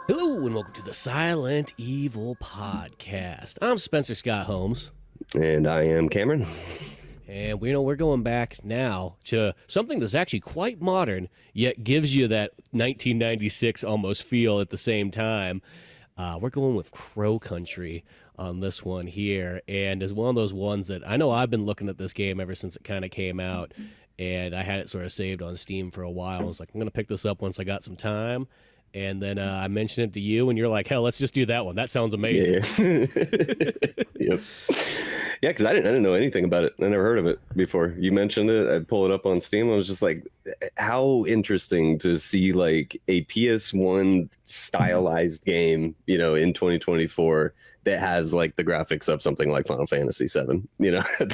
Hello and welcome to the Silent Evil Podcast. I'm Spencer Scott Holmes. And I am Cameron. And we're going back now to something that's actually quite modern, yet gives you that 1996 almost feel at the same time. We're going with Crow Country on this one here. And it's one of those ones that I know I've been looking at this game ever since it kind of came out. And I had it sort of saved on Steam for a while. I was like, I'm going to pick this up once I got some time. And then I mentioned it to you, and you're like, hell, let's just do that one. That sounds amazing. Yeah. Yep. Yeah, because I didn't know anything about it. I never heard of it before. You mentioned it. I pulled it up on Steam. I was just like, how interesting to see like a PS1 stylized game, in 2024 that has like the graphics of something like Final Fantasy VII.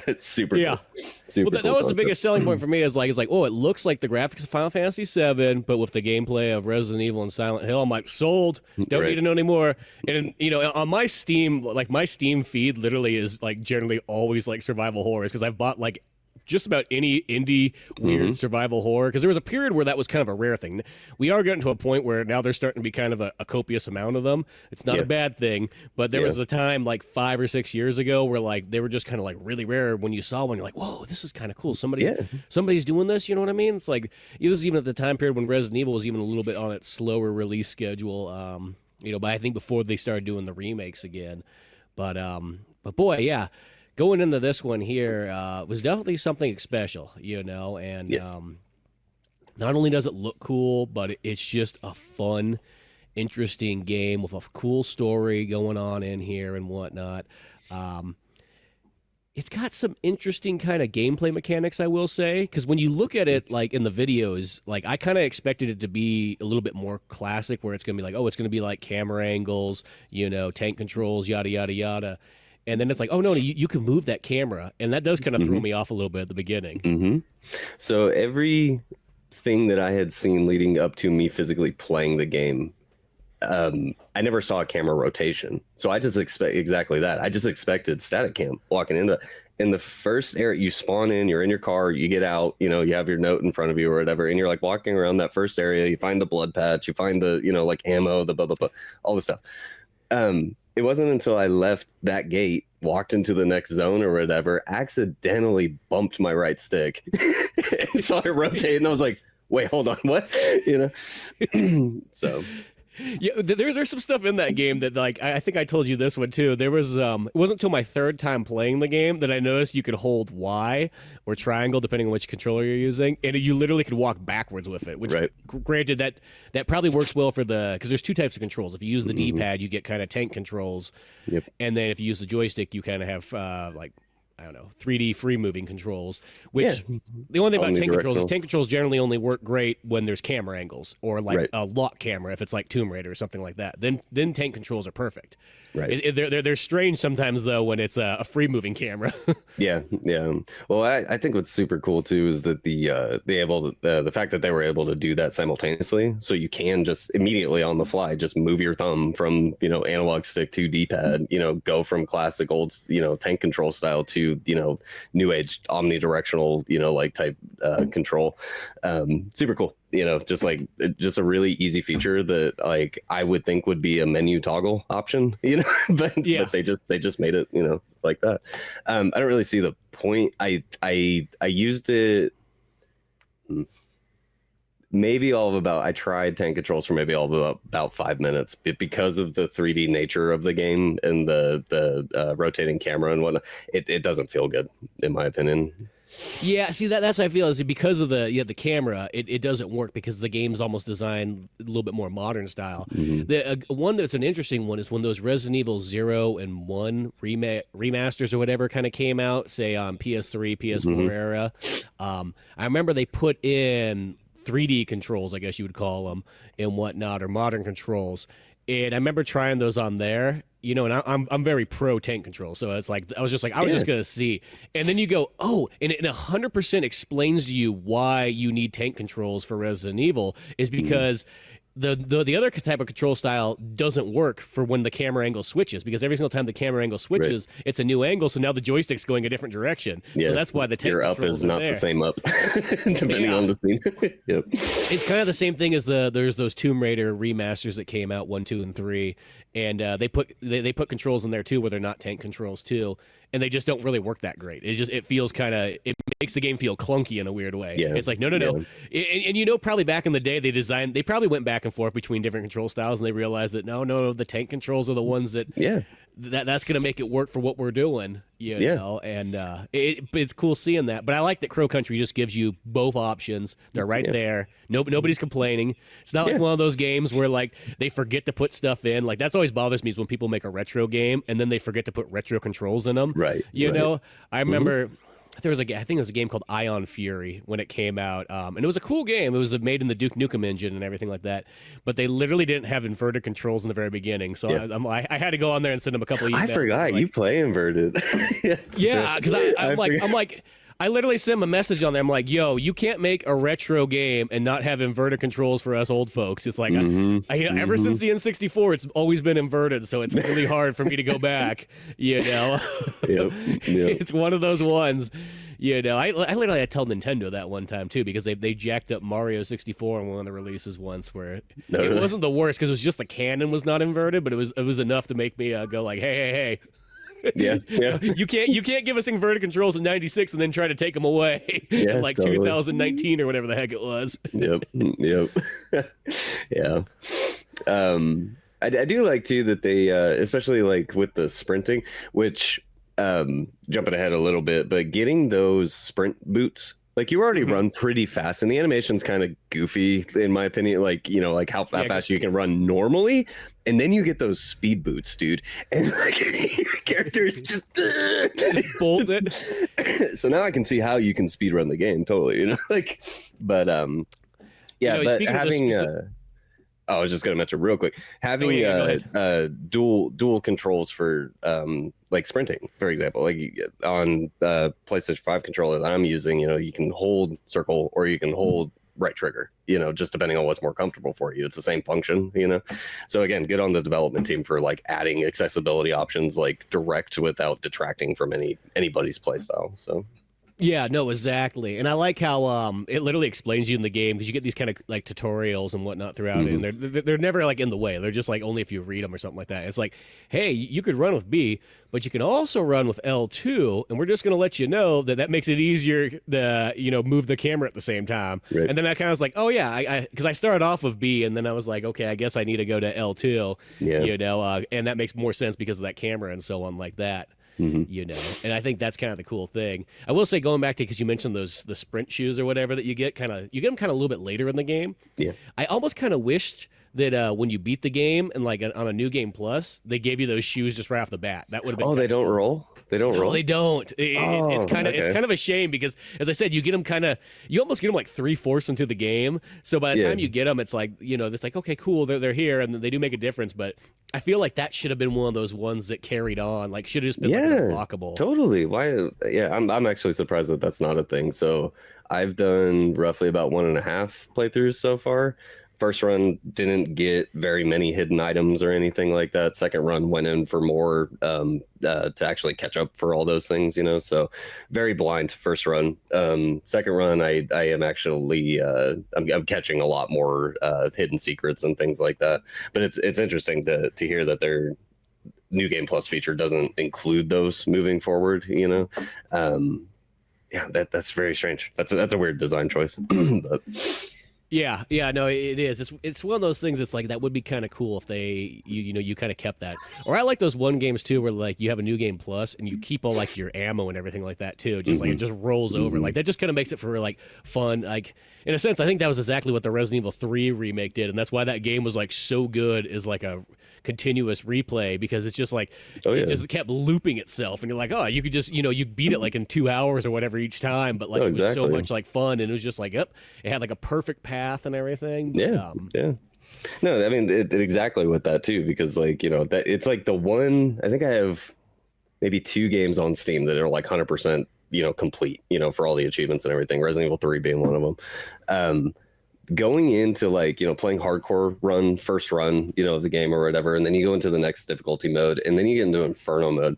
That's super. Yeah. Cool. Super. Well, that was the biggest selling point for me. Is like, oh, it looks like the graphics of Final Fantasy VII, but with the gameplay of Resident Evil and Silent Hill. I'm like, sold. Don't need to know anymore. And on my Steam, like my Steam feed, literally is like generally always like survival horrors because I've bought like just about any indie weird survival horror, because there was a period where that was kind of a rare thing. We are getting to a point where now there's starting to be kind of a copious amount of them. It's not a bad thing, but there was a time like 5 or 6 years ago where like they were just kind of like really rare. When you saw one, you're like, whoa, this is kind of cool. Somebody's doing this, you know what I mean? It's like, this is even at the time period when Resident Evil was even a little bit on its slower release schedule, but I think before they started doing the remakes again. But boy, yeah. Going into this one here was definitely something special, and not only does it look cool, but it's just a fun, interesting game with a cool story going on in here and whatnot. It's got some interesting kind of gameplay mechanics, I will say, because when you look at it, like in the videos, like I kind of expected it to be a little bit more classic, where it's going to be like, oh, it's going to be like camera angles, tank controls, yada, yada, yada. And then it's like, oh, no, you can move that camera. And that does kind of throw me off a little bit at the beginning. So everything that I had seen leading up to me physically playing the game, I never saw a camera rotation. So I just expect exactly that. I just expected static cam walking into in the first area. You spawn in, you're in your car, you get out, you have your note in front of you or whatever. And you're like walking around that first area. You find the blood patch, you find the, like ammo, the blah, blah, blah, all this stuff. It wasn't until I left that gate, walked into the next zone or whatever, accidentally bumped my right stick. Saw it rotate, and I was like, wait, hold on, what? So... Yeah, there's some stuff in that game that, like, I think I told you this one too. There was it wasn't until my third time playing the game that I noticed you could hold Y or triangle depending on which controller you're using, and you literally could walk backwards with it. Which, granted, that probably works well for because there's two types of controls. If you use the D-pad, you get kind of tank controls, and then if you use the joystick, you kind of have like, I don't know, 3D free moving controls, which the only thing about tank controls is tank controls generally only work great when there's camera angles or like a lock camera, if it's like Tomb Raider or something like that. Then tank controls are perfect. They're strange sometimes though when it's a free moving camera. Yeah. Well, I think what's super cool too is that the fact that they were able to do that simultaneously, so you can just immediately on the fly just move your thumb from analog stick to D-pad, go from classic old tank control style to new age omnidirectional like type control. Super cool. Just a really easy feature that like I would think would be a menu toggle option, but they just made it, like that. I don't really see the point. I used it I tried tank controls for maybe all of about 5 minutes, but because of the 3D nature of the game and the rotating camera and whatnot, it doesn't feel good in my opinion. Yeah, see that's how I feel is because of the camera, it doesn't work because the game's almost designed a little bit more modern style. The one that's an interesting one is when those Resident Evil 0 and 1 remasters or whatever kind of came out, say on PS3, PS4 era. I remember they put in 3D controls, I guess you would call them, and whatnot, or modern controls. And I remember trying those on there, and I'm very pro tank control, so it's like I was just gonna see, and then you go, oh, and it 100% explains to you why you need tank controls for Resident Evil is because the other type of control style doesn't work for when the camera angle switches, because every single time the camera angle switches, it's a new angle. So now the joystick's going a different direction. Yeah. So that's why the tank your up controls is are not there. the same up, depending on the scene. Yep. It's kind of the same thing as there's those Tomb Raider remasters that came out 1, 2, and 3, and they put controls in there too where they're not tank controls too, and they just don't really work that great. It feels kind of, it makes the game feel clunky in a weird way. Yeah. It's like no. And probably back in the day they probably went back and forth between different control styles, and they realized that no, the tank controls are the ones that's going to make it work for what we're doing, you know. And it's cool seeing that. But I like that Crow Country just gives you both options. They're right there. Nobody's complaining. It's not like one of those games where like they forget to put stuff in. Like that's always bothers me is when people make a retro game and then they forget to put retro controls in them. Right. You know, I remember. I think it was a game called Ion Fury when it came out, and it was a cool game. It was made in the Duke Nukem engine and everything like that, but they literally didn't have inverted controls in the very beginning. So I had to go on there and send them a couple of emails. I forgot you play inverted. Yeah, because I'm like. I literally sent him a message on there. I'm like, yo, you can't make a retro game and not have inverted controls for us old folks. It's like, ever since the N64, it's always been inverted, so it's really hard for me to go back, you know? Yep. It's one of those ones, you know? I literally had to tell Nintendo that one time, too, because they jacked up Mario 64 on one of the releases once where it wasn't the worst because it was just the cannon was not inverted, but it was enough to make me go like, hey. Yeah. You can't give us inverted controls in '96 and then try to take them away in like totally. 2019 or whatever the heck it was. Yep. Yeah. I do like too that they, especially like with the sprinting, which jumping ahead a little bit, but getting those sprint boots. Like you already run pretty fast, and the animation's kind of goofy, in my opinion. Like, you know, like how fast you can run normally, and then you get those speed boots, dude, and like your character is just bolt it. So now I can see how you can speed run the game, totally. You know, like, but but having I was just gonna mention real quick having dual controls for like sprinting, for example, like on PlayStation 5 controller that I'm using, you know, you can hold circle or you can hold right trigger, you know, just depending on what's more comfortable for you. It's the same function, you know. So again, good on the development team for like adding accessibility options like direct without detracting from anybody's playstyle. So yeah, no, exactly. And I like how it literally explains you in the game, because you get these kind of like tutorials and whatnot throughout it, and they're never like in the way. They're just like only if you read them or something like that. It's like, hey, you could run with B, but you can also run with L2, and we're just going to let you know that makes it easier to, you know, move the camera at the same time. Right. And then I kind of was like, oh yeah, because I started off with B, and then I was like, okay, I guess I need to go to L2, you know, and that makes more sense because of that camera and so on like that. You know, and I think that's kind of the cool thing. I will say, going back to, because you mentioned the sprint shoes or whatever that you get them kind of a little bit later in the game. Yeah, I almost kind of wished that when you beat the game and like on a new game plus, they gave you those shoes just right off the bat. That would have been. Oh, they don't roll. They don't roll. They don't. It's kind of a shame because, as I said, you almost get them like 3/4 into the game. So by the time you get them, it's like, you know, it's like, okay, cool, they're here and they do make a difference. But I feel like that should have been one of those ones that carried on. Like, should have just been like unlockable. Totally. Why? Yeah, I'm actually surprised that that's not a thing. So I've done roughly about 1.5 playthroughs so far. First run didn't get very many hidden items or anything like that. Second run went in for more to actually catch up for all those things, you know. So very blind first run. Second run, I am actually I'm catching a lot more hidden secrets and things like that. But it's interesting to hear that their new game plus feature doesn't include those moving forward, you know. Yeah, that's very strange. That's a weird design choice, but. Yeah, no, it is. It's one of those things that's like, that would be kind of cool if they, you kind of kept that. Or I like those one games too where like you have a new game plus and you keep all like your ammo and everything like that too. Just like it just rolls over. Like that just kind of makes it for like fun. Like in a sense, I think that was exactly what the Resident Evil 3 remake did, and that's why that game was like so good, is like a continuous replay, because it's just like it just kept looping itself, and you're like, oh, you could just, you beat it like in 2 hours or whatever each time, but like it was so much like fun, and it was just like, it had like a perfect path and everything. Yeah. No, I mean it exactly with that too, because like, that it's like the one, I think I have maybe 2 games on Steam that are like 100% complete, for all the achievements and everything, Resident Evil 3 being one of them. going into like, playing hardcore run, first run, of the game or whatever, and then you go into the next difficulty mode, and then you get into Inferno mode.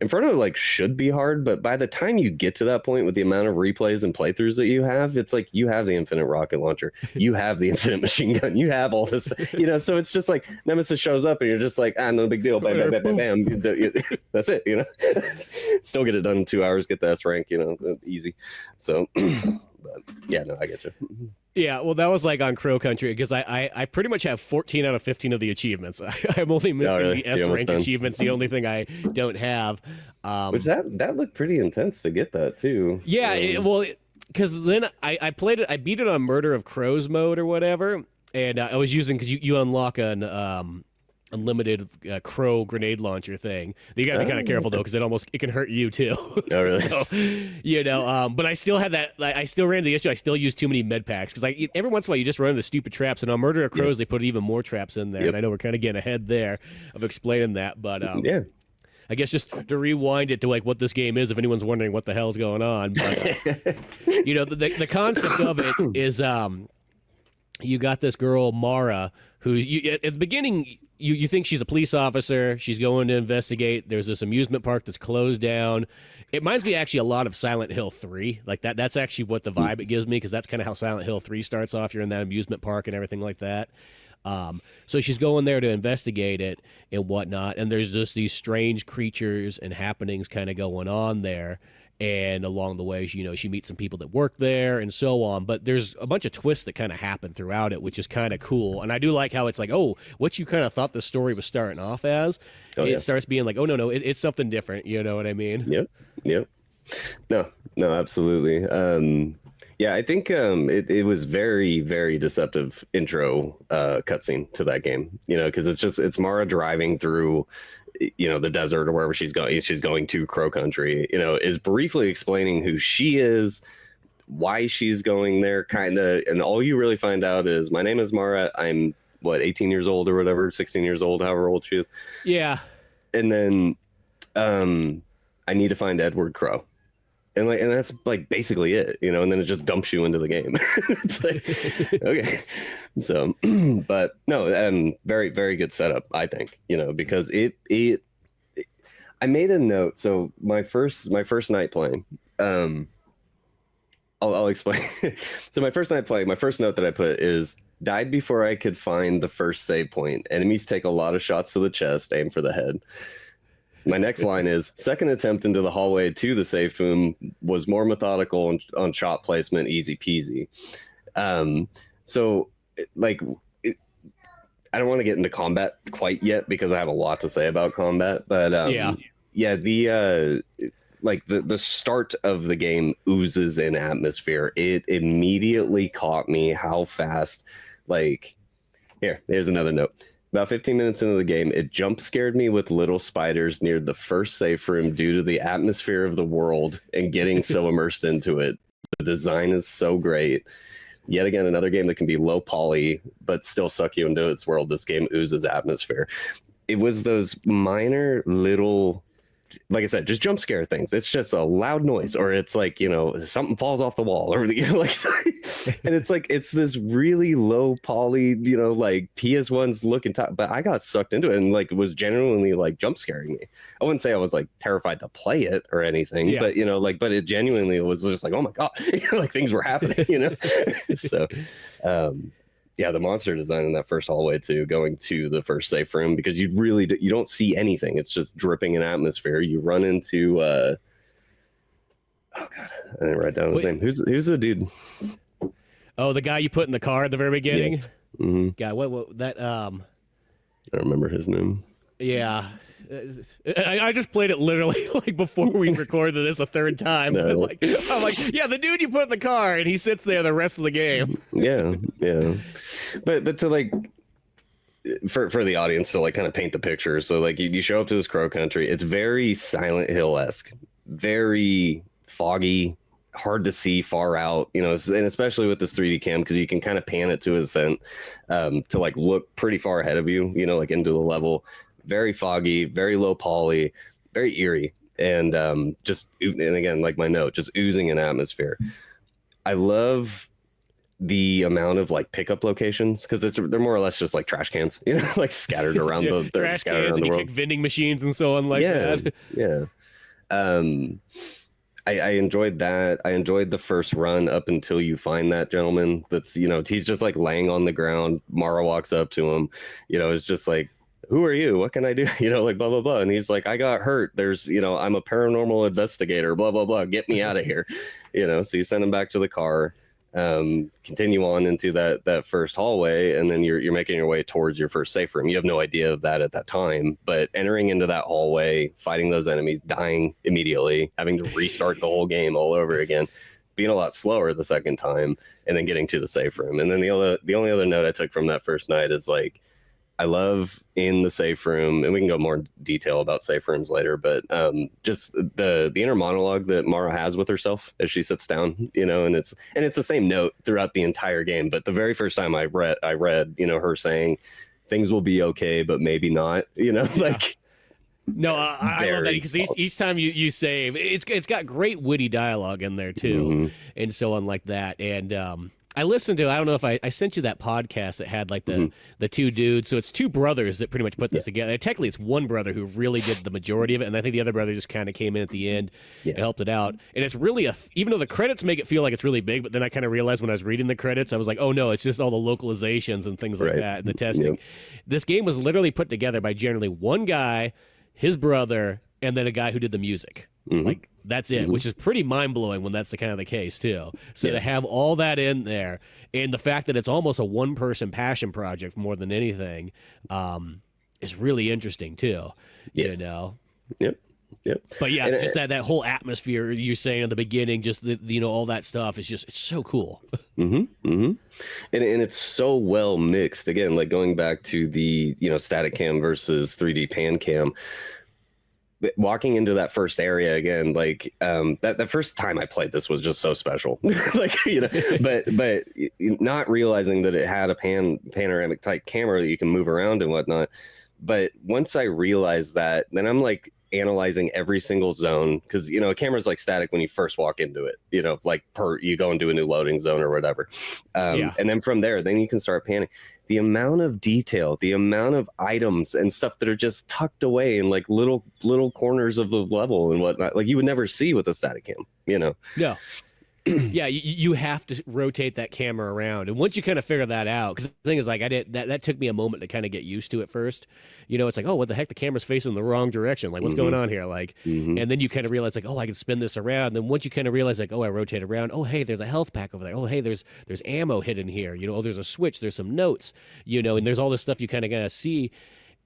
Inferno like should be hard, but by the time you get to that point with the amount of replays and playthroughs that you have, it's like you have the infinite rocket launcher, you have the infinite machine gun, you have all this, so it's just like Nemesis shows up and you're just like, no big deal, bam, bam, bam, bam, bam. That's it, Still get it done in 2 hours, get the S rank, easy. So, but yeah, no, I get you. Yeah, well, that was like on Crow Country because I pretty much have 14 out of 15 of the achievements. I'm only missing the S rank achievements. The only thing I don't have. Which that looked pretty intense to get that too. Yeah, because then I played it. I beat it on Murder of Crows mode or whatever, and I was using because you unlock an unlimited crow grenade launcher thing. You got to be kind of careful though, because it can hurt you too. Oh really? So, but I still had that. I still ran the issue. I still use too many med packs because every once in a while you just run into stupid traps. And on Murder of Crows, they put even more traps in there. Yep. And I know we're kind of getting ahead there of explaining that, but yeah. I guess just to rewind it to like what this game is, if anyone's wondering what the hell's going on. But the concept of it is you got this girl Mara who at the beginning. You think she's a police officer. She's going to investigate. There's this amusement park that's closed down. It reminds me actually a lot of Silent Hill 3. Like that's actually what the vibe it gives me because that's kind of how Silent Hill 3 starts off. You're in that amusement park and everything like that. So she's going there to investigate it and whatnot. And there's just these strange creatures and happenings kind of going on there. And along the way, she meets some people that work there and so on. But there's a bunch of twists that kind of happen throughout it, which is kind of cool. And I do like how it's like, oh, what you kind of thought the story was starting off as, it starts being like, oh, no, it's something different. You know what I mean? Yep. No, absolutely. Yeah, I think it was very, very deceptive intro cutscene to that game, because it's Mara driving through the desert or wherever she's going. She's going to Crow Country, is briefly explaining who she is, why she's going there, kind of. And all you really find out is my name is Mara. I'm 18 years old or whatever, 16 years old, however old she is. Yeah. And then I need to find Edward Crow. And that's like basically it, and then it just dumps you into the game. It's like, okay. So, but no, very, very good setup, I think, because I made a note. So my first night playing, I'll explain. So my first night playing, my first note that I put is died before I could find the first save point. Enemies take a lot of shots to the chest, aim for the head. My next line is second attempt into the hallway to the safe room was more methodical on shot placement, easy peasy. So like, I don't want to get into combat quite yet because I have a lot to say about combat, but the the start of the game oozes in atmosphere. It immediately caught me how fast, here's another note. About 15 minutes into the game, it jump scared me with little spiders near the first safe room due to the atmosphere of the world and getting so immersed into it. The design is so great. Yet again, another game that can be low poly, but still suck you into its world. This game oozes atmosphere. It was those minor little, like I said, just jump scare things. It's just a loud noise, or it's like, something falls off the wall, or and it's this really low poly, PS1's looking top, but I got sucked into it and it was genuinely jump scaring me. I wouldn't say I was terrified to play it or anything, but but it genuinely was just like, oh my God, things were happening, So, yeah, the monster design in that first hallway too, going to the first safe room, because you don't see anything. It's just dripping in atmosphere. You run into oh God, I didn't write down his name. Who's the dude? Oh, the guy you put in the car at the very beginning. Yes. Mm-hmm. God, what that I don't remember his name. Yeah. I just played it literally before we recorded this a third time. No. I'm like, yeah, the dude you put in the car, and he sits there the rest of the game. Yeah. But to for the audience to kind of paint the picture. So you show up to this Crow Country. It's very Silent Hill-esque, very foggy, hard to see far out, and especially with this 3D cam, because you can kind of pan it to a scent to look pretty far ahead of you, into the level. Very foggy, very low poly, very eerie, and again, my note, just oozing an atmosphere. I love the amount of like pickup locations, because they're more or less just like trash cans, you know, like scattered around yeah, the trash scattered cans, around and the you world. kick vending machines and so on like Yeah, that. yeah. Um, I enjoyed that. I enjoyed the first run up until you find that gentleman that's, you know, he's just like laying on the ground. Mara walks up to him, you know, it's just like, who are you? What can I do? You know, like blah, blah, blah. And he's like, I got hurt. There's, you know, I'm a paranormal investigator, blah, blah, blah. Get me out of here. You know, so you send him back to the car, continue on into that first hallway, and then you're making your way towards your first safe room. You have no idea of that at that time, but entering into that hallway, fighting those enemies, dying immediately, having to restart the whole game all over again, being a lot slower the second time, and then getting to the safe room. And then the only other note I took from that first night is like, I love in the safe room, and we can go more detail about safe rooms later, but just the inner monologue that Mara has with herself as she sits down, you know, and it's the same note throughout the entire game. But the very first time I read, you know, her saying things will be okay, but maybe not, you know, Yeah. like. No, I love that because each time you save, it's got great witty dialogue in there too, Mm-hmm. and so on like that. And I listened to, I don't know if I sent you that podcast that had like the two dudes. So it's two brothers that pretty much put this together. Technically, it's one brother who really did the majority of it, and I think the other brother just kind of came in at the end and helped it out. And it's really even though the credits make it feel like it's really big, but then I kind of realized when I was reading the credits, I was like, oh no, it's just all the localizations and things like that and the testing. Yep. This game was literally put together by generally one guy, his brother, and then a guy who did the music. Like that's it, which is pretty mind blowing when that's the kind of the case too. So to have all that in there, and the fact that it's almost a one person passion project more than anything, is really interesting too. Yes. You know. Yep. But yeah, And, just that whole atmosphere you're saying at the beginning, just the, you know, all that stuff is just, it's so cool. And it's so well mixed. Again, like going back to the, you know, static cam versus 3D pan cam. Walking into that first area again, like that first time I played this was just so special. Like, you know, but not realizing that it had a panoramic type camera that you can move around and whatnot. But once I realized that, then I'm like analyzing every single zone, because, you know, a camera's like static when you first walk into it, you know, like you go into a new loading zone or whatever. And then from there, then you can start panning. The amount of detail, the amount of items and stuff that are just tucked away in like little corners of the level and whatnot, like you would never see with a static cam, you know? No. Yeah, you have to rotate that camera around, and once you kind of figure that out, because the thing is, like, I did that took me a moment to kind of get used to at first. You know, it's like, oh, what the heck, the camera's facing the wrong direction. Like, what's going on here? Like, and then you kind of realize, like, oh, I can spin this around. And then once you kind of realize, like, oh, I rotate around. Oh, hey, there's a health pack over there. Oh, hey, there's ammo hidden here. You know, oh, there's a switch. There's some notes. You know, and there's all this stuff you kind of gotta see.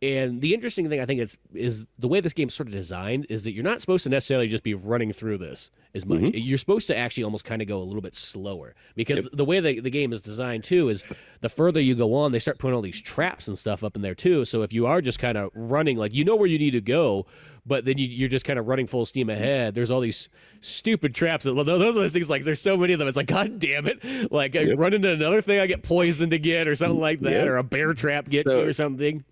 And the interesting thing I think is the way this game's sort of designed is that you're not supposed to necessarily just be running through this as much. You're supposed to actually almost kind of go a little bit slower, because the way the game is designed too is the further you go on, they start putting all these traps and stuff up in there too. So if you are just kind of running, like, you know where you need to go, but then you're just kind of running full steam ahead, there's all these stupid traps. Those are those things, like, there's so many of them. It's like, God damn it. Like, I run into another thing, I get poisoned again or something like that, or a bear trap gets you or something.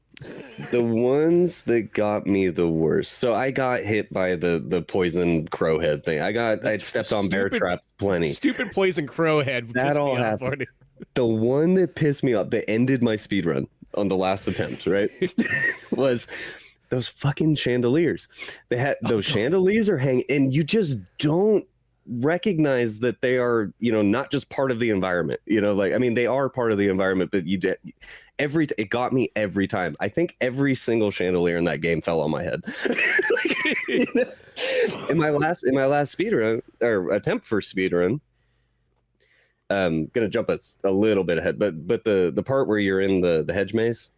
The ones that got me the worst. So I got hit by the poison crowhead thing. I stepped on bear traps plenty. Stupid poison crowhead. That all happened. The one that pissed me off, that ended my speed run on the last attempt, right? was those fucking chandeliers. They had those chandeliers are hanging, and you just don't recognize that they are, you know, not just part of the environment. You know, like, I mean, they are part of the environment, but it got me every time. I think every single chandelier in that game fell on my head. Like, you know? In my last speedrun or attempt for speedrun, gonna jump a little bit ahead, but the part where you're in the hedge maze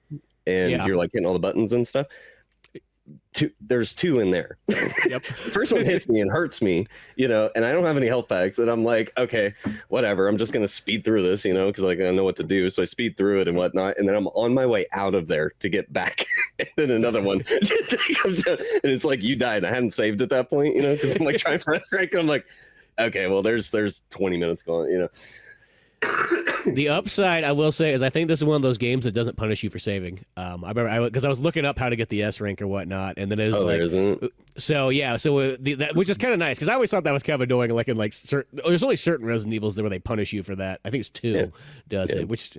and you're like hitting all the buttons and stuff. There's two in there. First one hits me and hurts me, you know, and I don't have any health packs, and I'm like, okay, whatever, I'm just gonna speed through this, you know, because, like, I know what to do. So I speed through it and whatnot, and then I'm on my way out of there to get back. And then another one just comes out, and it's like, you died. I hadn't saved at that point, you know, because I'm like trying for a strike, and I'm like, okay, well, there's 20 minutes going, you know. The upside, I will say, is I think this is one of those games that doesn't punish you for saving. I remember because I was looking up how to get the S rank or whatnot, and then it was Oh, there isn't? so yeah, so that, which is kind of nice because I always thought that was kind of annoying. Like in there's only certain Resident Evils where they punish you for that. I think it's 2 does it, which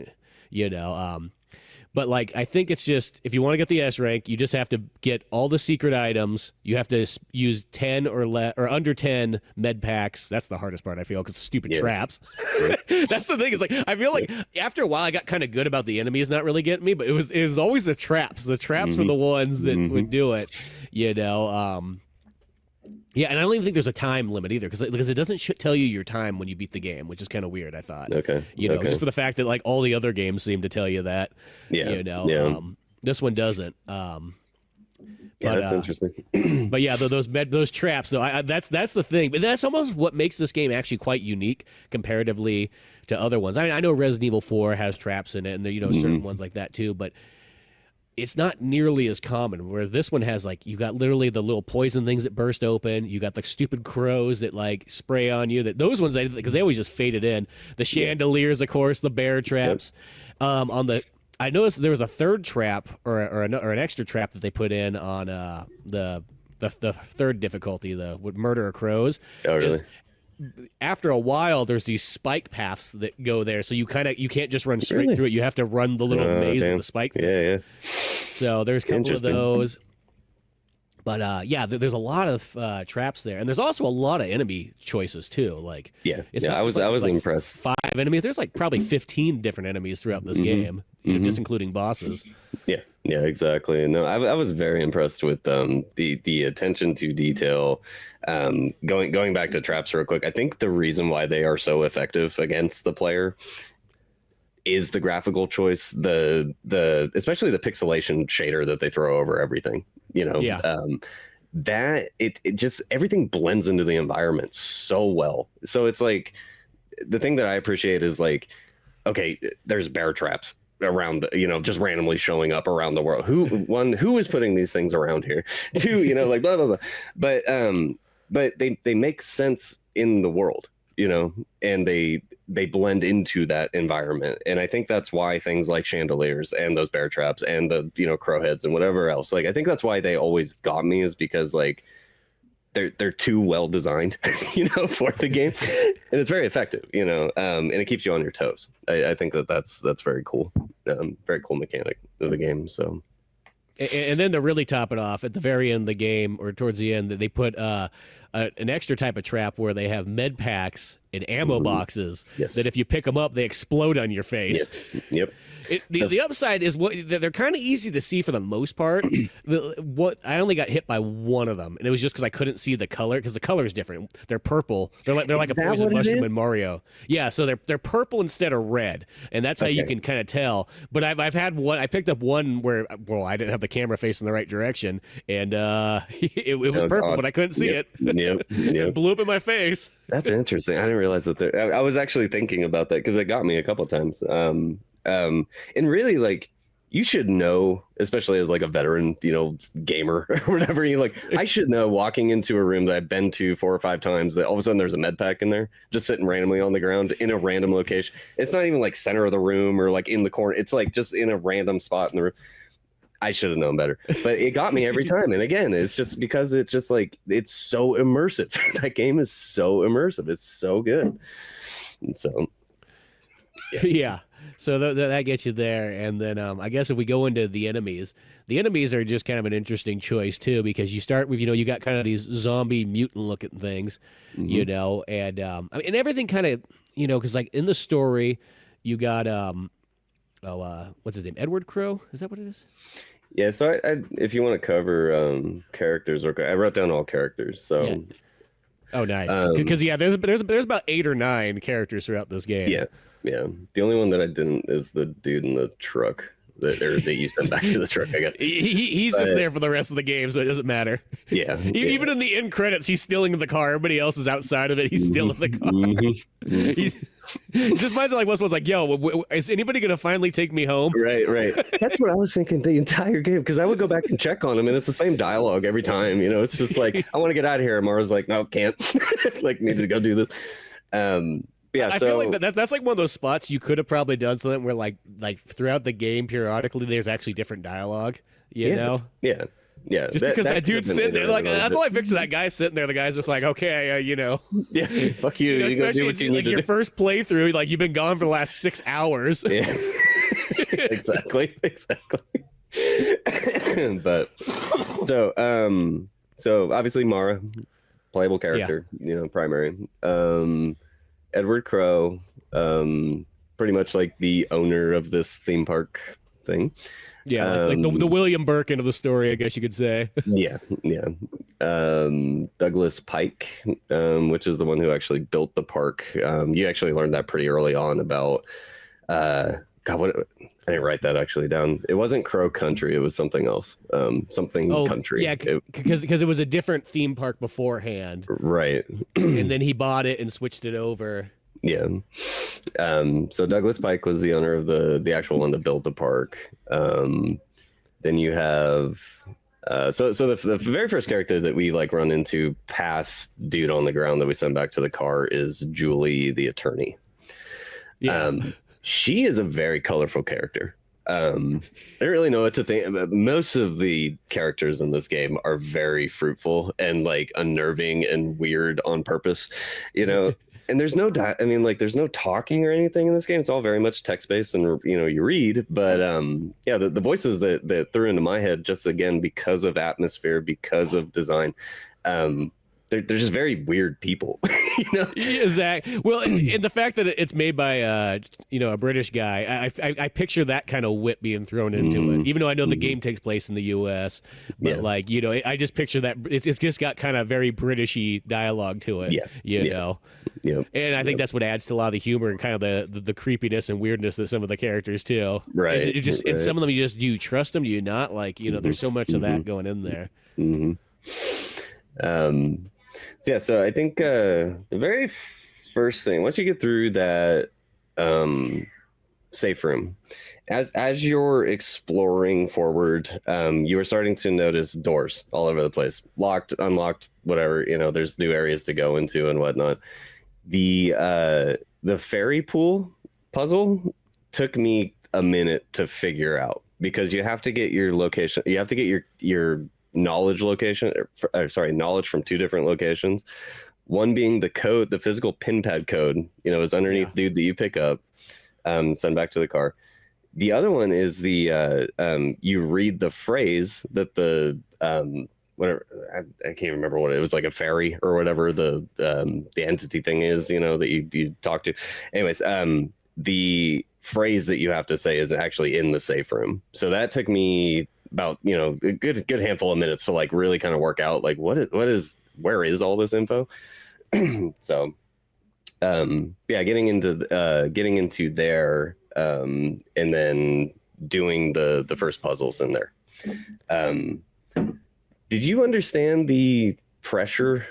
But like, I think it's just if you want to get the S rank, you just have to get all the secret items. You have to use 10 or under 10 med packs. That's the hardest part, I feel, because stupid traps. That's the thing. Is like I feel like after a while, I got kind of good about the enemies not really getting me, but it was always the traps. The traps were the ones that would do it. Yeah, and I don't even think there's a time limit either, because it doesn't tell you your time when you beat the game, which is kind of weird. I thought, just for the fact that like all the other games seem to tell you that. This one doesn't. That's interesting. But yeah, those traps. So that's the thing. But that's almost what makes this game actually quite unique comparatively to other ones. I mean, I know Resident Evil 4 has traps in it, and there, certain ones like that too, but it's not nearly as common, where this one has like you got literally the little poison things that burst open. You got the stupid crows that like spray on you. Those ones because they always just faded in. The chandeliers, of course, the bear traps. I noticed there was a third trap or an extra trap that they put in on the third difficulty, the murder of crows. Oh, really? After a while, there's these spike paths that go there, so you can't just run straight through it. You have to run the little maze of the spike. Yeah. So there's a couple of those. But there's a lot of traps there, and there's also a lot of enemy choices too. Like I was impressed. 5 enemies. There's like probably 15 different enemies throughout this game, just including bosses. Yeah, exactly. No, I was very impressed with the attention to detail. Going back to traps real quick, I think the reason why they are so effective against the player is the graphical choice, the especially the pixelation shader that they throw over everything. That it just everything blends into the environment so well. So it's like the thing that I appreciate is like, okay, there's bear traps around, just randomly showing up around the world. Who is putting these things around here? 2, like blah blah blah. But they make sense in the world, and they blend into that environment. And I think that's why things like chandeliers and those bear traps and the crow heads and whatever else, like I think that's why they always got me, is because like they're too well designed for the game, and it's very effective, and it keeps you on your toes. I think that's very cool. Very cool mechanic of the game. So and then to really top it off, at the very end of the game, or towards the end, they put an extra type of trap where they have med packs and ammo boxes that if you pick them up, they explode on your face. Yep. The upside is they're kind of easy to see for the most part. I only got hit by one of them, and it was just because I couldn't see the color, because the color is different. They're purple. They're like a poison mushroom in Mario. Yeah, so they're purple instead of red, and that's how you can kind of tell. But I've had one. I picked up one where I didn't have the camera facing the right direction, and it was purple, but I couldn't see it. It blew up in my face. That's interesting. I didn't realize that. I was actually thinking about that because it got me a couple times. And really, like, you should know, especially as like a veteran, gamer or whatever. I should know, walking into a room that I've been to 4 or 5 times, that all of a sudden there's a med pack in there, just sitting randomly on the ground in a random location. It's not even like center of the room or like in the corner. It's like just in a random spot in the room. I should have known better, but it got me every time. And again, it's just because it's just like, it's so immersive. That game is so immersive. It's so good. And so, yeah. So that gets you there. And then I guess if we go into the enemies are just kind of an interesting choice too, because you start with, you got kind of these zombie mutant looking things, and and everything kind of, because like in the story, you got, what's his name? Edward Crow? Is that what it is? Yeah. So I if you want to cover characters, I wrote down all characters. So. Yeah. Oh, nice. Because there's about 8 or 9 characters throughout this game. Yeah. The only one that I didn't is the dude in the truck. They used them back to the truck, I guess. He's just there for the rest of the game, so it doesn't matter. Yeah. Even in the end credits, he's still in the car. Everybody else is outside of it. He's still in the car. It just reminds me like what's like, yo, is anybody gonna finally take me home? Right. That's what I was thinking the entire game, because I would go back and check on him, and it's the same dialogue every time. It's just like, I want to get out of here. And Mara's like, no, can't. Like, need to go do this. yeah, I feel like that's like one of those spots you could have probably done something where like throughout the game periodically there's actually different dialogue, you know? Yeah. Yeah. Just because that could have dude's been sitting there, like iterative a that's bit. all I picture. That guy sitting there. The guy's just like, okay, you know, Yeah. Fuck you. You go especially do what it's you like need your to do. first playthrough, like you've been gone for the last 6 hours. Yeah. Exactly. But so obviously Mara, playable character, primary. Edward Crow, pretty much like the owner of this theme park thing. Yeah, like the William Birkin of the story, I guess you could say. Yeah. Douglas Pike, which is the one who actually built the park. You actually learned that pretty early on about God, what I didn't write that actually down. It wasn't Crow Country, it was something else. Something country. Yeah, because it was a different theme park beforehand. Right. And then he bought it and switched it over. Yeah. So Douglas Pike was the owner of the actual one that built the park. Then you have so the very first character that we like run into past dude on the ground that we send back to the car is Julie the attorney. Yeah. She is a very colorful character. I don't really know what to think. Most of the characters in this game are very fruitful and like unnerving and weird on purpose, And there's no, there's no talking or anything in this game. It's all very much text based, and you read. But the voices that threw into my head, just again because of atmosphere, because of design, they're just very weird people. Exactly. Well, and the fact that it's made by a British guy, I picture that kind of wit being thrown into it. Even though I know the game takes place in the U.S., but I just picture that it's just got kind of very Britishy dialogue to it. Yeah. And I think that's what adds to a lot of the humor and kind of the creepiness and weirdness of some of the characters too. Right. And some of them do you trust them? Do you not? Like there's so much of that going in there. So I think the very first thing, once you get through that safe room, as you're exploring forward, you are starting to notice doors all over the place, locked, unlocked, whatever. There's new areas to go into and whatnot. The fairy pool puzzle took me a minute to figure out because you have to get your location. You have to get your knowledge from two different locations. One being the code, the physical pin pad code, is underneath dude that you pick up, send back to the car. The other one is the you read the phrase that the whatever I can't remember what it was, like a fairy or whatever the entity thing is, that you talk to. Anyways, the phrase that you have to say is actually in the safe room. So that took me about a good handful of minutes to like really kind of work out like where is all this info. So getting into there and then doing the first puzzles in there. Did you understand the pressure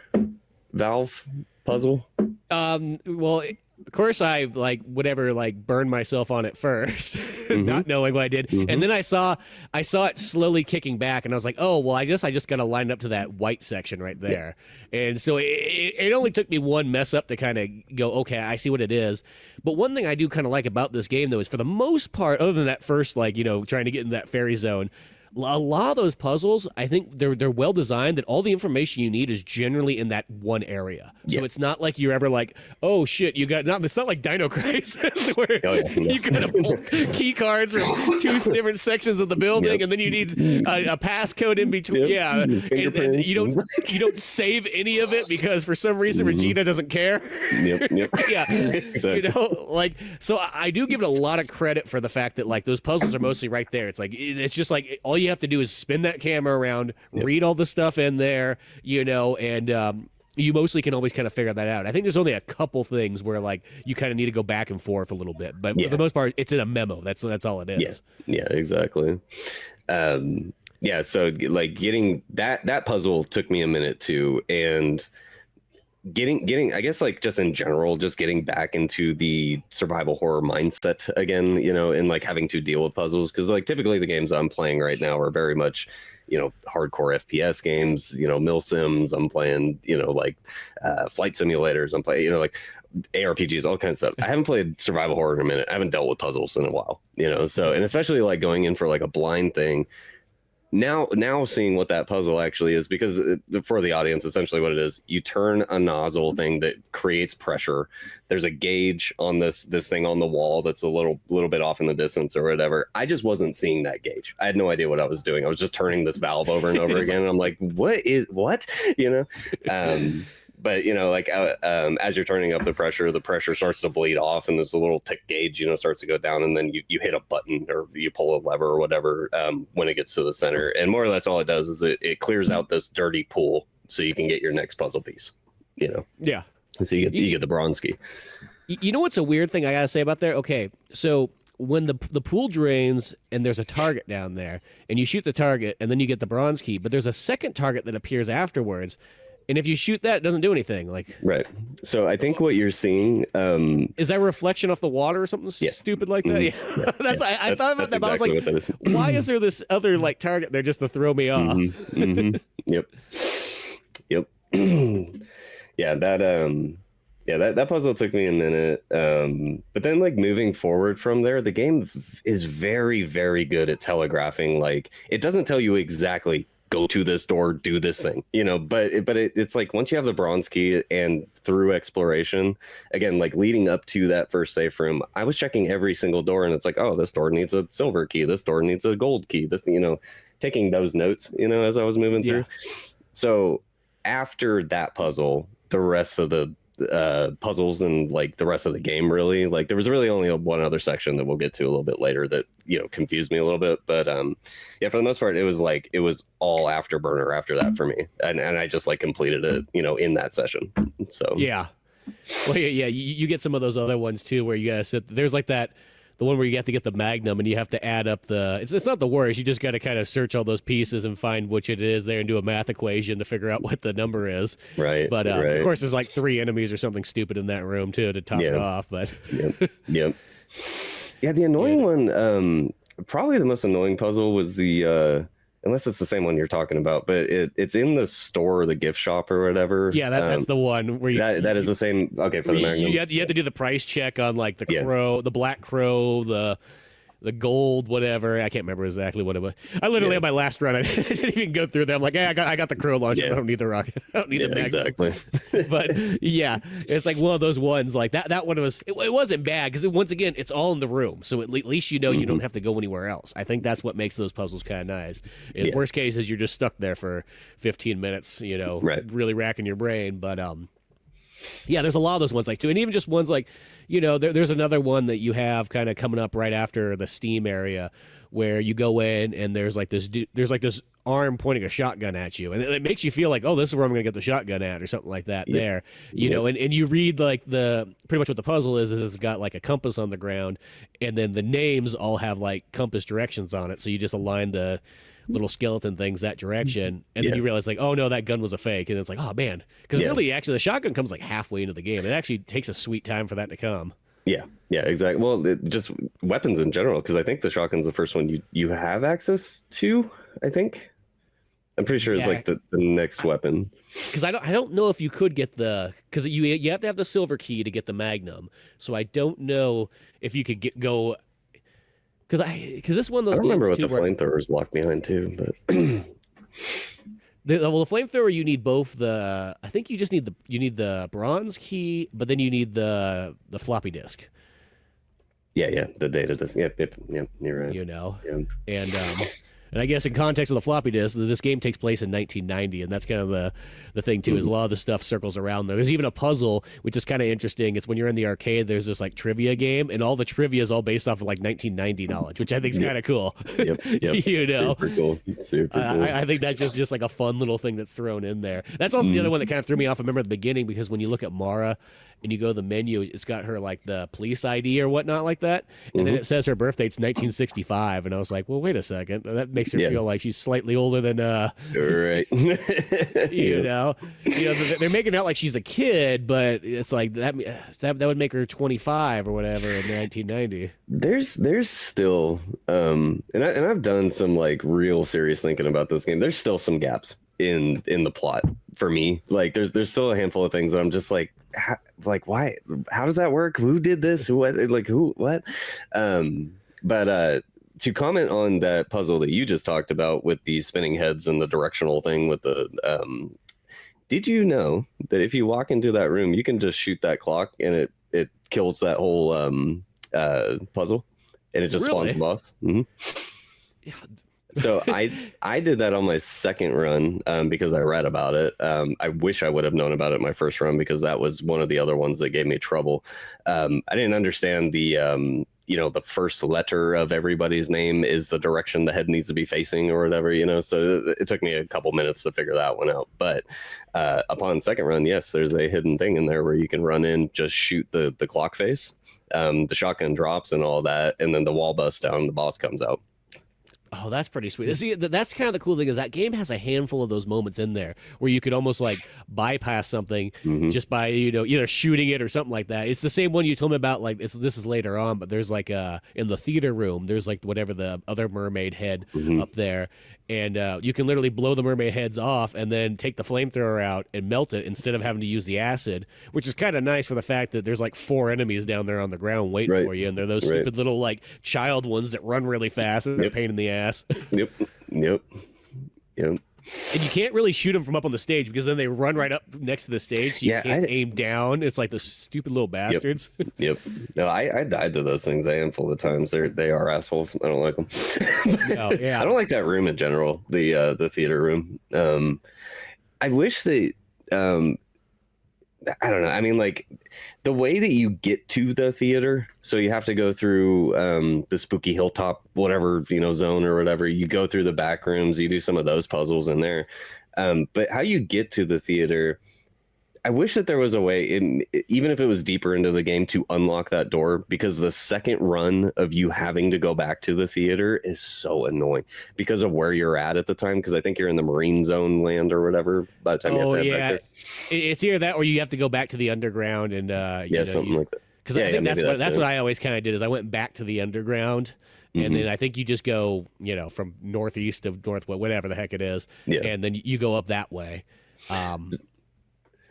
valve puzzle? Well, of course I burned myself on it first, not knowing what I did. And then I saw it slowly kicking back and I was like, oh, well, I guess I just got to line up to that white section right there. Yeah. And so it only took me one mess up to kind of go, okay, I see what it is. But one thing I do kind of like about this game though, is for the most part, other than that first, trying to get in that fairy zone, a lot of those puzzles, I think they're well designed that all the information you need is generally in that one area. So it's not like you're ever like, oh shit, it's not like Dino Crisis where you gotta pull key cards from two different sections of the building and then you need a passcode in between. Yeah. And you don't save any of it because for some reason Regina doesn't care. Yeah. Exactly. So I do give it a lot of credit for the fact that like those puzzles are mostly right there. It's like it's just like all you have to do is spin that camera around, read all the stuff in there, and you mostly can always kind of figure that out. I think there's only a couple things where like you kind of need to go back and forth a little bit, but for the most part, it's in a memo. That's all it is. Yeah, exactly. So like getting that puzzle took me a minute too, and getting I guess like just in general, just getting back into the survival horror mindset again, and like having to deal with puzzles, because like typically the games I'm playing right now are very much hardcore FPS games, mil sims. I'm playing like flight simulators. I'm playing like ARPGs, all kinds of stuff. I haven't played survival horror in a minute. I haven't dealt with puzzles in a while, so, and especially like going in for like a blind thing. Now seeing what that puzzle actually is, because for the audience, essentially what it is, you turn a nozzle thing that creates pressure. There's a gauge on this thing on the wall that's a little bit off in the distance or whatever. I just wasn't seeing that gauge. I had no idea what I was doing. I was just turning this valve over and over again. And I'm like, what? But like as you're turning up the pressure starts to bleed off, and this little tick gauge starts to go down, and then you hit a button or you pull a lever or whatever when it gets to the center, and more or less all it does is it clears out this dirty pool so you can get your next puzzle piece. Yeah. So you get the bronze key. You know what's a weird thing I gotta say about there? Okay, so when the pool drains and there's a target down there, and you shoot the target, and then you get the bronze key, but there's a second target that appears afterwards. And if you shoot that, it doesn't do anything. Like, right. So I think what you're seeing is that a reflection off the water or something stupid like that? Mm-hmm. Yeah. I thought about that, but exactly I was like, why is there this other like target there just to throw me off? Mm-hmm. Yep. Yeah, that puzzle took me a minute. But then like moving forward from there, the game is very, very good at telegraphing. Like, it doesn't tell you exactly go to this door, do this thing, but it's like once you have the bronze key and through exploration, again, like leading up to that first safe room, I was checking every single door, and it's like, oh, this door needs a silver key, this door needs a gold key, this, taking those notes, as I was moving through. So after that puzzle, the rest of the puzzles and like the rest of the game, really, like there was really only one other section that we'll get to a little bit later that confused me a little bit, but yeah, for the most part it was all afterburner after that for me, and I just like completed it in that session. So yeah, well, yeah, you get some of those other ones too where you gotta sit, there's like that, the one where you have to get the magnum and you have to add up it's not the worst, you just got to kind of search all those pieces and find which it is there and do a math equation to figure out what the number is. Right. But of course there's like 3 enemies or something stupid in that room too to top it off. But yep. Yeah, the annoying one, probably the most annoying puzzle was the unless it's the same one you're talking about, but it's in the store, the gift shop or whatever. Yeah, that's the one where that is the same. Okay, for the magnum, you have to do the price check on like the crow, the black crow, the gold, whatever. I can't remember exactly what it was. I literally on my last run, I didn't even go through them. I'm like, hey, I got the crow launcher. I don't need the rocket. I don't need the magnum. Exactly. But yeah, it's like one of those ones like that. That one was it wasn't bad because once again, it's all in the room, so at least you don't have to go anywhere else. I think that's what makes those puzzles kind of nice. Worst case is you're just stuck there for 15 minutes, really racking your brain. But yeah, there's a lot of those ones like too, and even just ones like, there's another one that you have kind of coming up right after the Steam area where you go in and there's like this arm pointing a shotgun at you, and it makes you feel like, oh, this is where I'm gonna get the shotgun at or something like that. There, and you read like pretty much what the puzzle is it's got like a compass on the ground, and then the names all have like compass directions on it, so you just align the little skeleton things that direction, and then you realize like, oh no, that gun was a fake, and it's like, oh man, because really actually the shotgun comes like halfway into the game. It actually takes a sweet time for that to come. Yeah, exactly. Well, just weapons in general, because I think the shotgun's the first one you have access to. I think I'm pretty sure it's like the next weapon. Because I don't know if you could get because you have to have the silver key to get the magnum. So I don't know if you could go. Because this one of those I don't remember what the flamethrower is locked behind too, but the flamethrower you need both I think you just need the bronze key, but then you need the floppy disk. Yeah, the data disk. Yep, you're right. And I guess in context of the floppy disk, this game takes place in 1990, and that's kind of the thing too. Is a lot of the stuff circles around there. There's even a puzzle which is kind of interesting. It's when you're in the arcade. There's this like trivia game, and all the trivia is all based off of like 1990 knowledge, which I think is kind of cool. Yep. Super cool. Super cool. I think that's just like a fun little thing that's thrown in there. That's also the other one that kind of threw me off. I remember at the beginning because when you look at Mara and you go to the menu, it's got her like the police ID or whatnot like that, and then Mhm. it says her birthday's 1965, and I was like, well, wait a second, that makes her Yeah. feel like she's slightly older than Right. you Yeah. know, they're making out like she's a kid, but it's like that would make her 25 or whatever in 1990. There's still and I've done some like real serious thinking about this game. There's still some gaps in the plot for me. Like there's still a handful of things that I'm just like why, how does that work, who did this, who, like who, what. But to comment on that puzzle that you just talked about with the spinning heads and the directional thing with the did you know that if you walk into that room you can just shoot that clock and it kills that whole puzzle, and it just Really? spawns the boss? Mm-hmm. Yeah. So I did that on my second run because I read about it. I wish I would have known about it my first run because that was one of the other ones that gave me trouble. I didn't understand the the first letter of everybody's name is the direction the head needs to be facing or whatever, so it took me a couple minutes to figure that one out. But upon second run, yes, there's a hidden thing in there where you can run in, just shoot the clock face, the shotgun drops and all that, and then the wall busts down and the boss comes out. Oh, that's pretty sweet. See, that's kind of the cool thing is that game has a handful of those moments in there where you could almost like bypass something just by either shooting it or something like that. It's the same one you told me about. Like this is later on, but there's like in the theater room, there's like whatever the other mermaid head up there, and you can literally blow the mermaid heads off and then take the flamethrower out and melt it instead of having to use the acid, which is kind of nice for the fact that there's like 4 enemies down there on the ground waiting for you, and they're those stupid little like child ones that run really fast and they're a pain in the ass. Yep. And you can't really shoot them from up on the stage because then they run right up next to the stage. So you can't aim down. It's like the stupid little bastards. Yep. No, I died to those things a handful of times. They are assholes. I don't like them. I don't like that room in general. The theater room. I wish they. I don't know. I mean, like the way that you get to the theater, so you have to go through the spooky hilltop, whatever, zone or whatever. You go through the back rooms, you do some of those puzzles in there. But how you get to the theater, I wish that there was a way, even if it was deeper into the game, to unlock that door, because the second run of you having to go back to the theater is so annoying because of where you're at the time. Because I think you're in the Marine Zone land or whatever by the time you have to head back there. It's either that or you have to go back to the underground and something like that. Because I think that's what I always kind of did is I went back to the underground. And then I think you just go, from northeast of northwest, whatever the heck it is, and then you go up that way.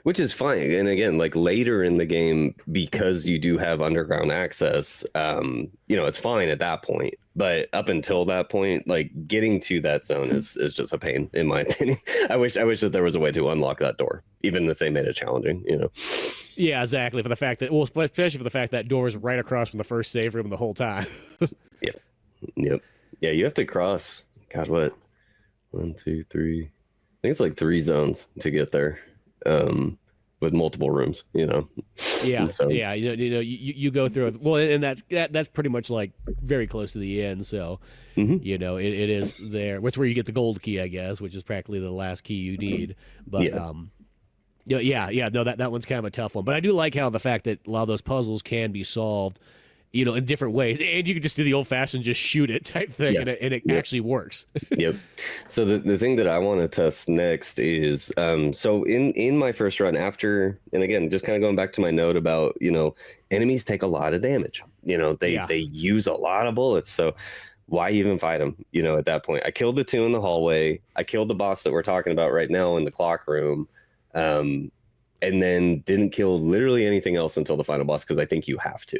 Which is fine. And again, like later in the game, because you do have underground access, it's fine at that point. But up until that point, like getting to that zone is just a pain, in my opinion. I wish that there was a way to unlock that door, even if they made it challenging, Yeah, exactly. For the fact that, especially for the fact that door is right across from the first save room the whole time. Yep. Yeah, you have to cross, God, what? 1, 2, 3. I think it's like 3 zones to get there. With multiple rooms, Yeah, so, you go through it. Well, and that's pretty much like very close to the end. So, it is there. Which where you get the gold key, I guess, which is practically the last key you need. But no, that one's kind of a tough one. But I do like how the fact that a lot of those puzzles can be solved, in different ways, and you can just do the old-fashioned just shoot it type thing, and it actually works. Yep. So the thing that I want to test next is so in my first run after, and again, just kind of going back to my note about enemies take a lot of damage. They use a lot of bullets, so why even fight them? At that point, I killed the 2 in the hallway. I killed the boss that we're talking about right now in the clock room, and then didn't kill literally anything else until the final boss because I think you have to.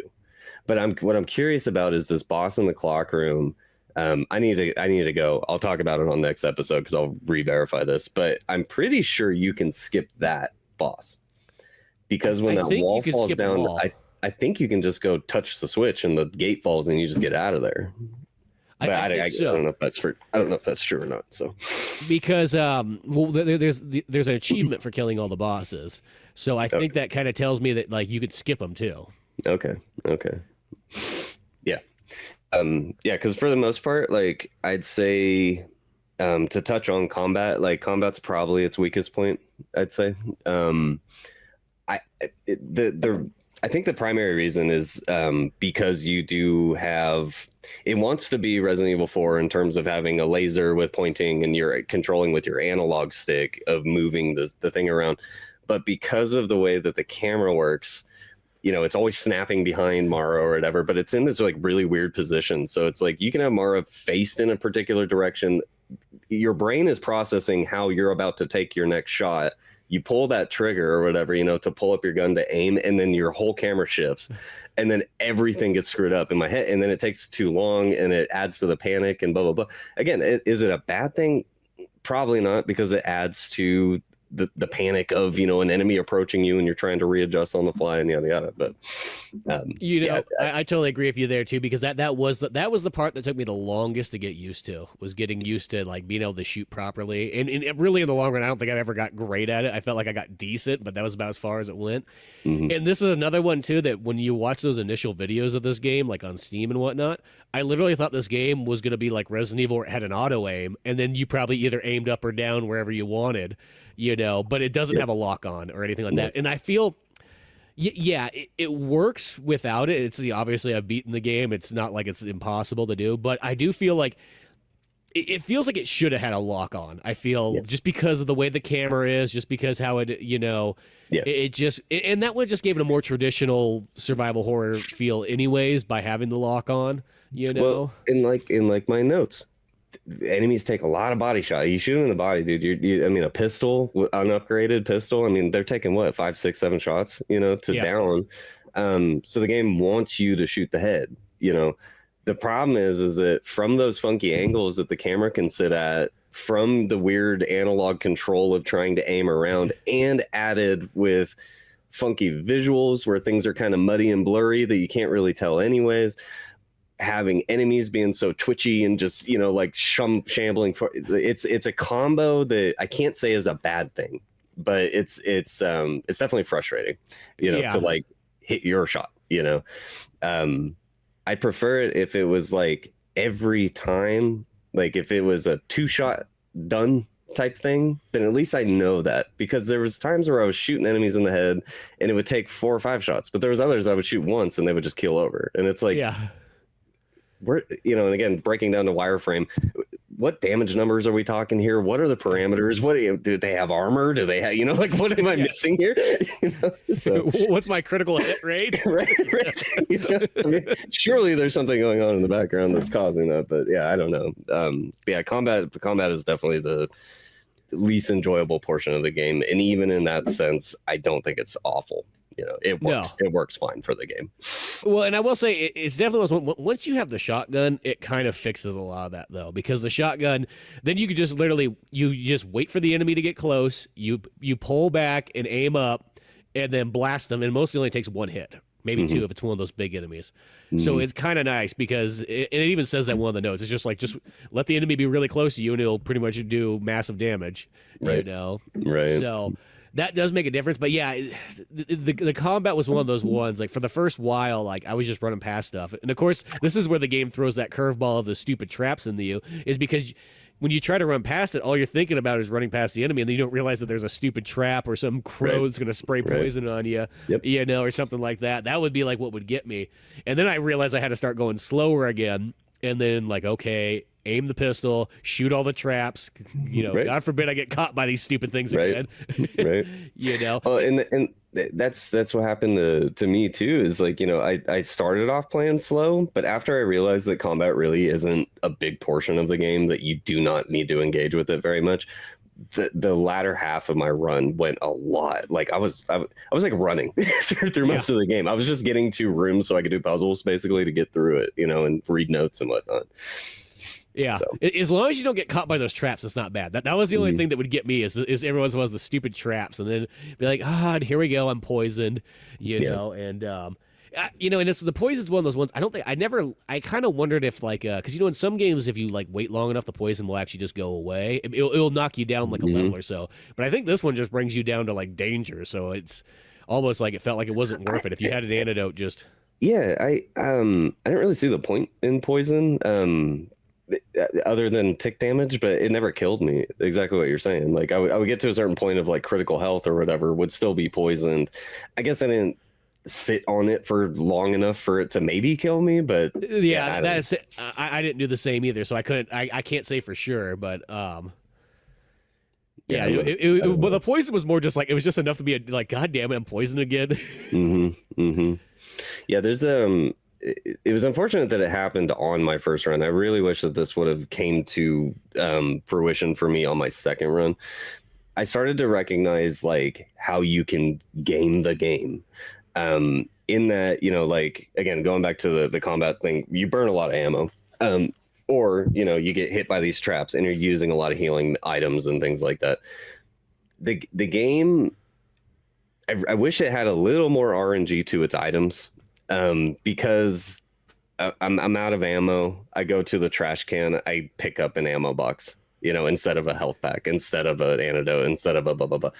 But what I'm curious about is this boss in the clock room. I need to go. I'll talk about it on next episode because I'll re-verify this. But I'm pretty sure you can skip that boss because when that wall falls down, I think you can just go touch the switch and the gate falls and you just get out of there. But I don't know if that's true. I don't know if that's true or not. So because there's an achievement for killing all the bosses, so I think that kind of tells me that like you could skip them too. Okay. Yeah. Because for the most part, like I'd say to touch on combat, like combat's probably its weakest point, I'd say. I the I think the primary reason is because you do have it wants to be Resident Evil 4 in terms of having a laser with pointing and you're controlling with your analog stick of moving the thing around. But because of the way that the camera works, you know, it's always snapping behind Mara or whatever, but it's in this like really weird position. So it's like you can have Mara faced in a particular direction. Your brain is processing how you're about to take your next shot. You pull that trigger or whatever, you know, to pull up your gun to aim, and then your whole camera shifts, and then everything gets screwed up in my head, and then it takes too long, and it adds to the panic and blah blah blah. Again, is it a bad thing? Probably not, because it adds to the panic of, you know, an enemy approaching you and you're trying to readjust on the fly and yada yada. But you know, I totally agree with you there too, because that was the part that took me the longest to get used to, was getting used to like being able to shoot properly. And really in the long run, I don't think I ever got great at it. I felt like I got decent, but that was about as far as it went. Mm-hmm. And this is another one too, that when you watch those initial videos of this game, like on Steam and whatnot, I literally thought this game was going to be like Resident Evil, where it had an auto aim, and then you probably either aimed up or down wherever you wanted, you know, but it doesn't have a lock on or anything like that. And I feel, yeah, it works without it. It's obviously I've beaten the game. It's not like it's impossible to do, but I do feel like it feels like it should have had a lock on. I feel just because of the way the camera is, just because how it, you know, and that one just gave it a more traditional survival horror feel anyways, by having the lock on, you know. Well, in like my notes, enemies take a lot of body shot. You shoot them in the body, dude. I mean, a pistol, unupgraded pistol. I mean, they're taking what, 5, 6, 7 shots, you know, to down. So the game wants you to shoot the head. You know, the problem is that from those funky angles that the camera can sit at, from the weird analog control of trying to aim around, and added with funky visuals where things are kind of muddy and blurry that you can't really tell anyways. Having enemies being so twitchy and just, you know, like shambling for it's a combo that I can't say is a bad thing, but it's definitely frustrating, you know, to like hit your shot, you know. I prefer it if it was like every time, like if it was a 2-shot done type thing, then at least I know that, because there was times where I was shooting enemies in the head and it would take 4 or 5 shots, but there was others I would shoot once and they would just keel over, and it's like, we're, you know, and again, breaking down the wireframe, what damage numbers are we talking here? What are the parameters? What do they have armor? Do they have, you know, like, what am I missing here? You know, so, what's my critical hit rate? right. You know, I mean, surely there's something going on in the background that's causing that, but yeah, I don't know. Yeah, combat is definitely the least enjoyable portion of the game, and even in that sense, I don't think it's awful. You know, it works. No. It works fine for the game. Well, and I will say it's definitely once you have the shotgun, it kind of fixes a lot of that, though, because the shotgun, then you could just literally you just wait for the enemy to get close, you pull back and aim up, and then blast them, and mostly only takes 1 hit, maybe 2 if it's one of those big enemies. So it's kind of nice, because it even says that in one of the notes. It's just like, just let the enemy be really close to you, and it'll pretty much do massive damage. Right. You know. Right. So that does make a difference, but yeah, the combat was one of those ones, like for the first while, like I was just running past stuff. And of course, this is where the game throws that curveball of the stupid traps into you, is because when you try to run past it, all you're thinking about is running past the enemy, and then you don't realize that there's a stupid trap or some crow that's going to spray poison on you, you know, or something like that. That would be like what would get me. And then I realized I had to start going slower again, and then like, okay, aim the pistol, shoot all the traps, you know, God forbid I get caught by these stupid things again. Right. You know. Oh, and that's what happened to me too, is like, you know, I started off playing slow, but after I realized that combat really isn't a big portion of the game, that you do not need to engage with it very much, the latter half of my run went a lot. Like I was like running through most of the game. I was just getting to rooms so I could do puzzles basically to get through it, you know, and read notes and whatnot. Yeah, so. As long as you don't get caught by those traps, it's not bad. That was the only thing that would get me, is every once in a while the stupid traps, and then be like, here we go, I'm poisoned, you know, and you know, and it's the poison's one of those ones. I kind of wondered if like, because you know, in some games, if you like wait long enough, the poison will actually just go away. It'll knock you down like a level or so. But I think this one just brings you down to like danger, so it's almost like it felt like it wasn't worth it if you had an antidote. Just I didn't really see the point in poison. other than tick damage, but it never killed me. Exactly what you're saying. Like I would get to a certain point of like critical health or whatever, would still be poisoned. I guess I didn't sit on it for long enough for it to maybe kill me, but Yeah, that's it. I didn't do the same either, so I can't say for sure, but yeah, but the poison was more just like it was just enough to be like, God damn it, I'm poisoned again. Yeah, there's it was unfortunate that it happened on my first run. I really wish that this would have came to fruition for me on my second run. I started to recognize like how you can game the game. In that, you know, like again, going back to the combat thing, you burn a lot of ammo. Or, you know, you get hit by these traps and you're using a lot of healing items and things like that. The game, I wish it had a little more RNG to its items, because I'm out of ammo. I go to the trash can, I pick up an ammo box, you know, instead of a health pack, instead of an antidote, instead of a blah blah blah.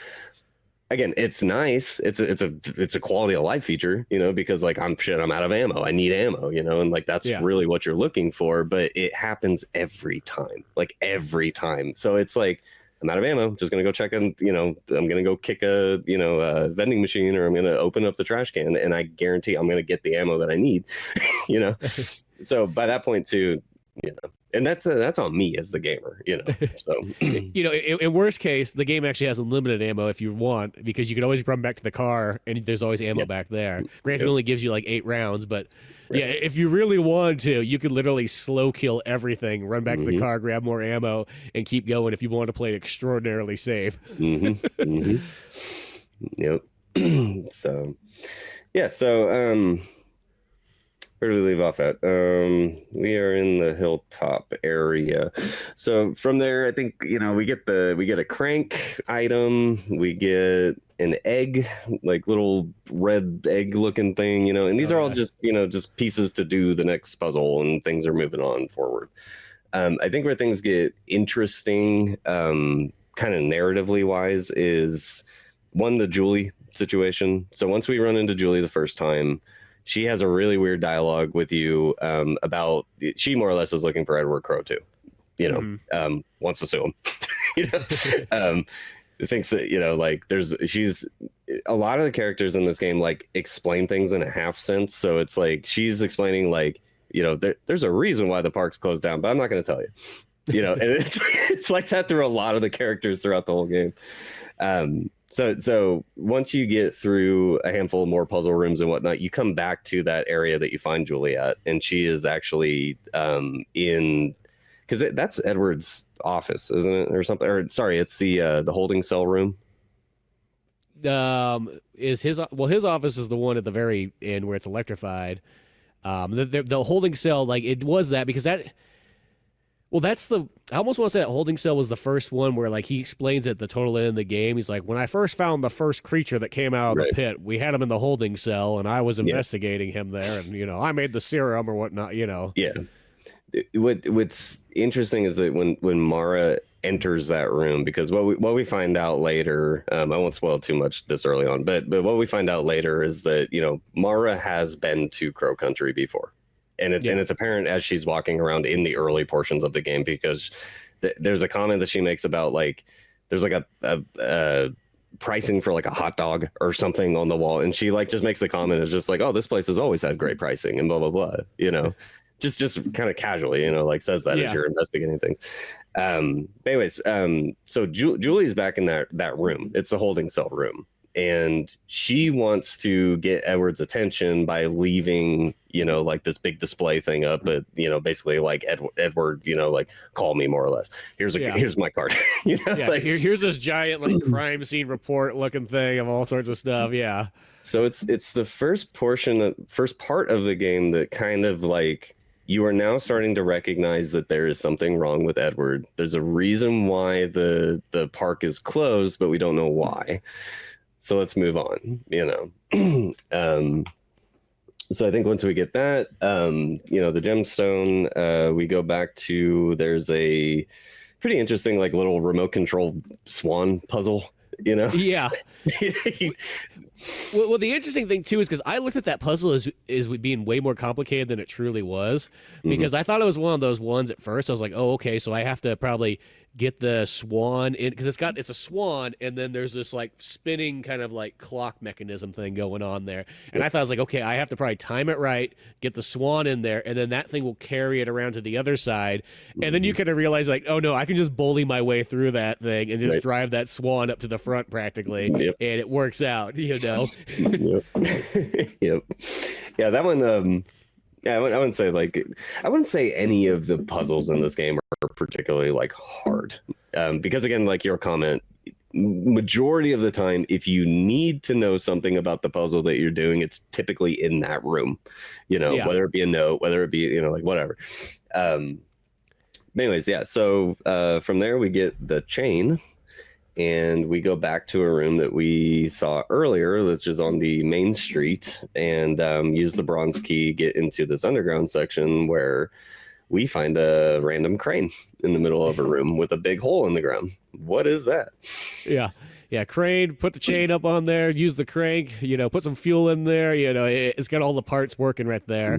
Again, it's nice. It's a quality of life feature, you know, because like I'm out of ammo. I need ammo, you know, and like that's really what you're looking for. But it happens every time, like every time. So it's like I'm out of ammo. Just gonna go check in, you know, I'm gonna go kick a vending machine, or I'm gonna open up the trash can, and I guarantee I'm gonna get the ammo that I need, you know. So by that point too, you know, and that's on me as the gamer, you know. So you know, in worst case, the game actually has unlimited ammo if you want, because you can always run back to the car and there's always ammo back there. Granted, it only gives you like 8 rounds, but yeah, if you really wanted to, you could literally slow kill everything, run back to the car, grab more ammo, and keep going if you want to play it extraordinarily safe. Yep. So yeah, so where do we leave off at? We are in the hilltop area. So from there, I think, you know, we get a crank item, we get an egg, like little red egg looking thing, you know, and these are all just, you know, just pieces to do the next puzzle, and things are moving on forward. I think where things get interesting, kind of narratively wise, is one, the Julie situation. So once we run into Julie the first time, she has a really weird dialogue with you about, she more or less is looking for Edward Crowe too, you know, wants to sue him, you know, thinks that, you know, like she's a lot of the characters in this game like explain things in a half sense. So it's like she's explaining like, you know, there's a reason why the park's closed down, but I'm not going to tell you, you know, and it's like that through a lot of the characters throughout the whole game. So once you get through a handful of more puzzle rooms and whatnot, you come back to that area that you find Julie at, and she is actually because that's Edward's office, isn't it, or something? Or sorry, it's the holding cell room. Is his office is the one at the very end where it's electrified. The holding cell, like it was that because that. Well, I almost want to say that holding cell was the first one where like he explains at the total end of the game. He's like, when I first found the first creature that came out of the pit, we had him in the holding cell, and I was investigating him there, and you know, I made the serum or whatnot, you know. Yeah. What's interesting is that when Mara enters that room, because what we find out later, I won't spoil too much this early on, but what we find out later is that, you know, Mara has been to Crow Country before. And it's apparent as she's walking around in the early portions of the game, because there's a comment that she makes about like there's like a pricing for like a hot dog or something on the wall, and she like just makes the comment, it's just like, oh, this place has always had great pricing and blah blah blah, you know, just kind of casually, you know, like says that as you're investigating things. Anyways, so Julie's back in that room. It's the holding cell room. And she wants to get Edward's attention by leaving, you know, like this big display thing up, but, you know, basically like Edward, you know, like call me more or less. Here's my card. You know, like here's this giant like crime scene report looking thing of all sorts of stuff. Yeah. So it's the first part of the game that kind of like you are now starting to recognize that there is something wrong with Edward. There's a reason why the park is closed, but we don't know why. So let's move on, you know. So I think once we get that, you know, the gemstone, we go back to, there's a pretty interesting, like little remote control swan puzzle, you know? Yeah. Well, the interesting thing too is because I looked at that puzzle as being way more complicated than it truly was, because I thought it was one of those ones at first. I was like, oh, okay, so I have to probably get the swan in, because it's a swan, and then there's this like spinning kind of like clock mechanism thing going on there. And I thought, I was like, okay, I have to probably time it right, get the swan in there, and then that thing will carry it around to the other side. And then you kind of realize, like, oh no, I can just bully my way through that thing and just drive that swan up to the front practically, and it works out, you know. Yep. Yeah, that one. Yeah, I wouldn't say I wouldn't say any of the puzzles in this game are particularly like hard, because again, like your comment, majority of the time, if you need to know something about the puzzle that you're doing, it's typically in that room, you know, whether it be a note, whether it be, you know, like whatever. Anyways, yeah. So from there we get the chain. And we go back to a room that we saw earlier, which is on the main street, and use the bronze key, get into this underground section where we find a random crane in the middle of a room with a big hole in the ground. What is that? Yeah, crane, put the chain up on there, use the crank, you know, put some fuel in there, you know, it's got all the parts working right there.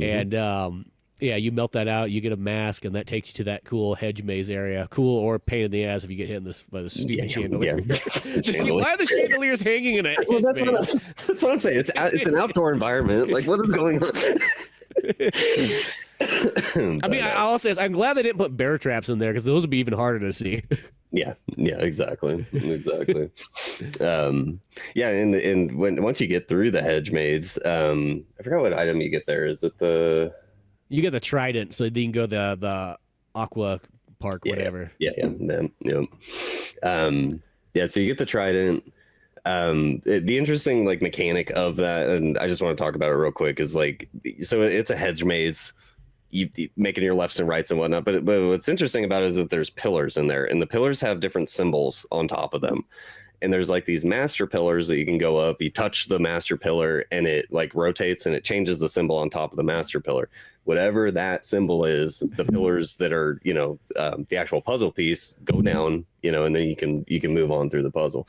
And yeah, you melt that out, you get a mask, and that takes you to that cool hedge maze area. Cool or pain in the ass if you get hit by the stupid chandelier. Why are the chandeliers hanging in it? Well, that's what I'm saying. It's an outdoor environment. Like, what is going on? I mean, I'll say this, I'm glad they didn't put bear traps in there, because those would be even harder to see. Yeah, exactly. Yeah, and once you get through the hedge maze, I forgot what item you get there. Is it you get the trident, so you can go the aqua park, whatever. Yeah. So you get the trident. The interesting like mechanic of that, and I just want to talk about it real quick, is like, so it's a hedge maze, you making your lefts and rights and whatnot. But what's interesting about it is that there's pillars in there, and the pillars have different symbols on top of them. And there's like these master pillars that you can go up. You touch the master pillar, and it like rotates, and it changes the symbol on top of the master pillar. Whatever that symbol is, the pillars that are, you know, the actual puzzle piece go down, you know, and then you can move on through the puzzle.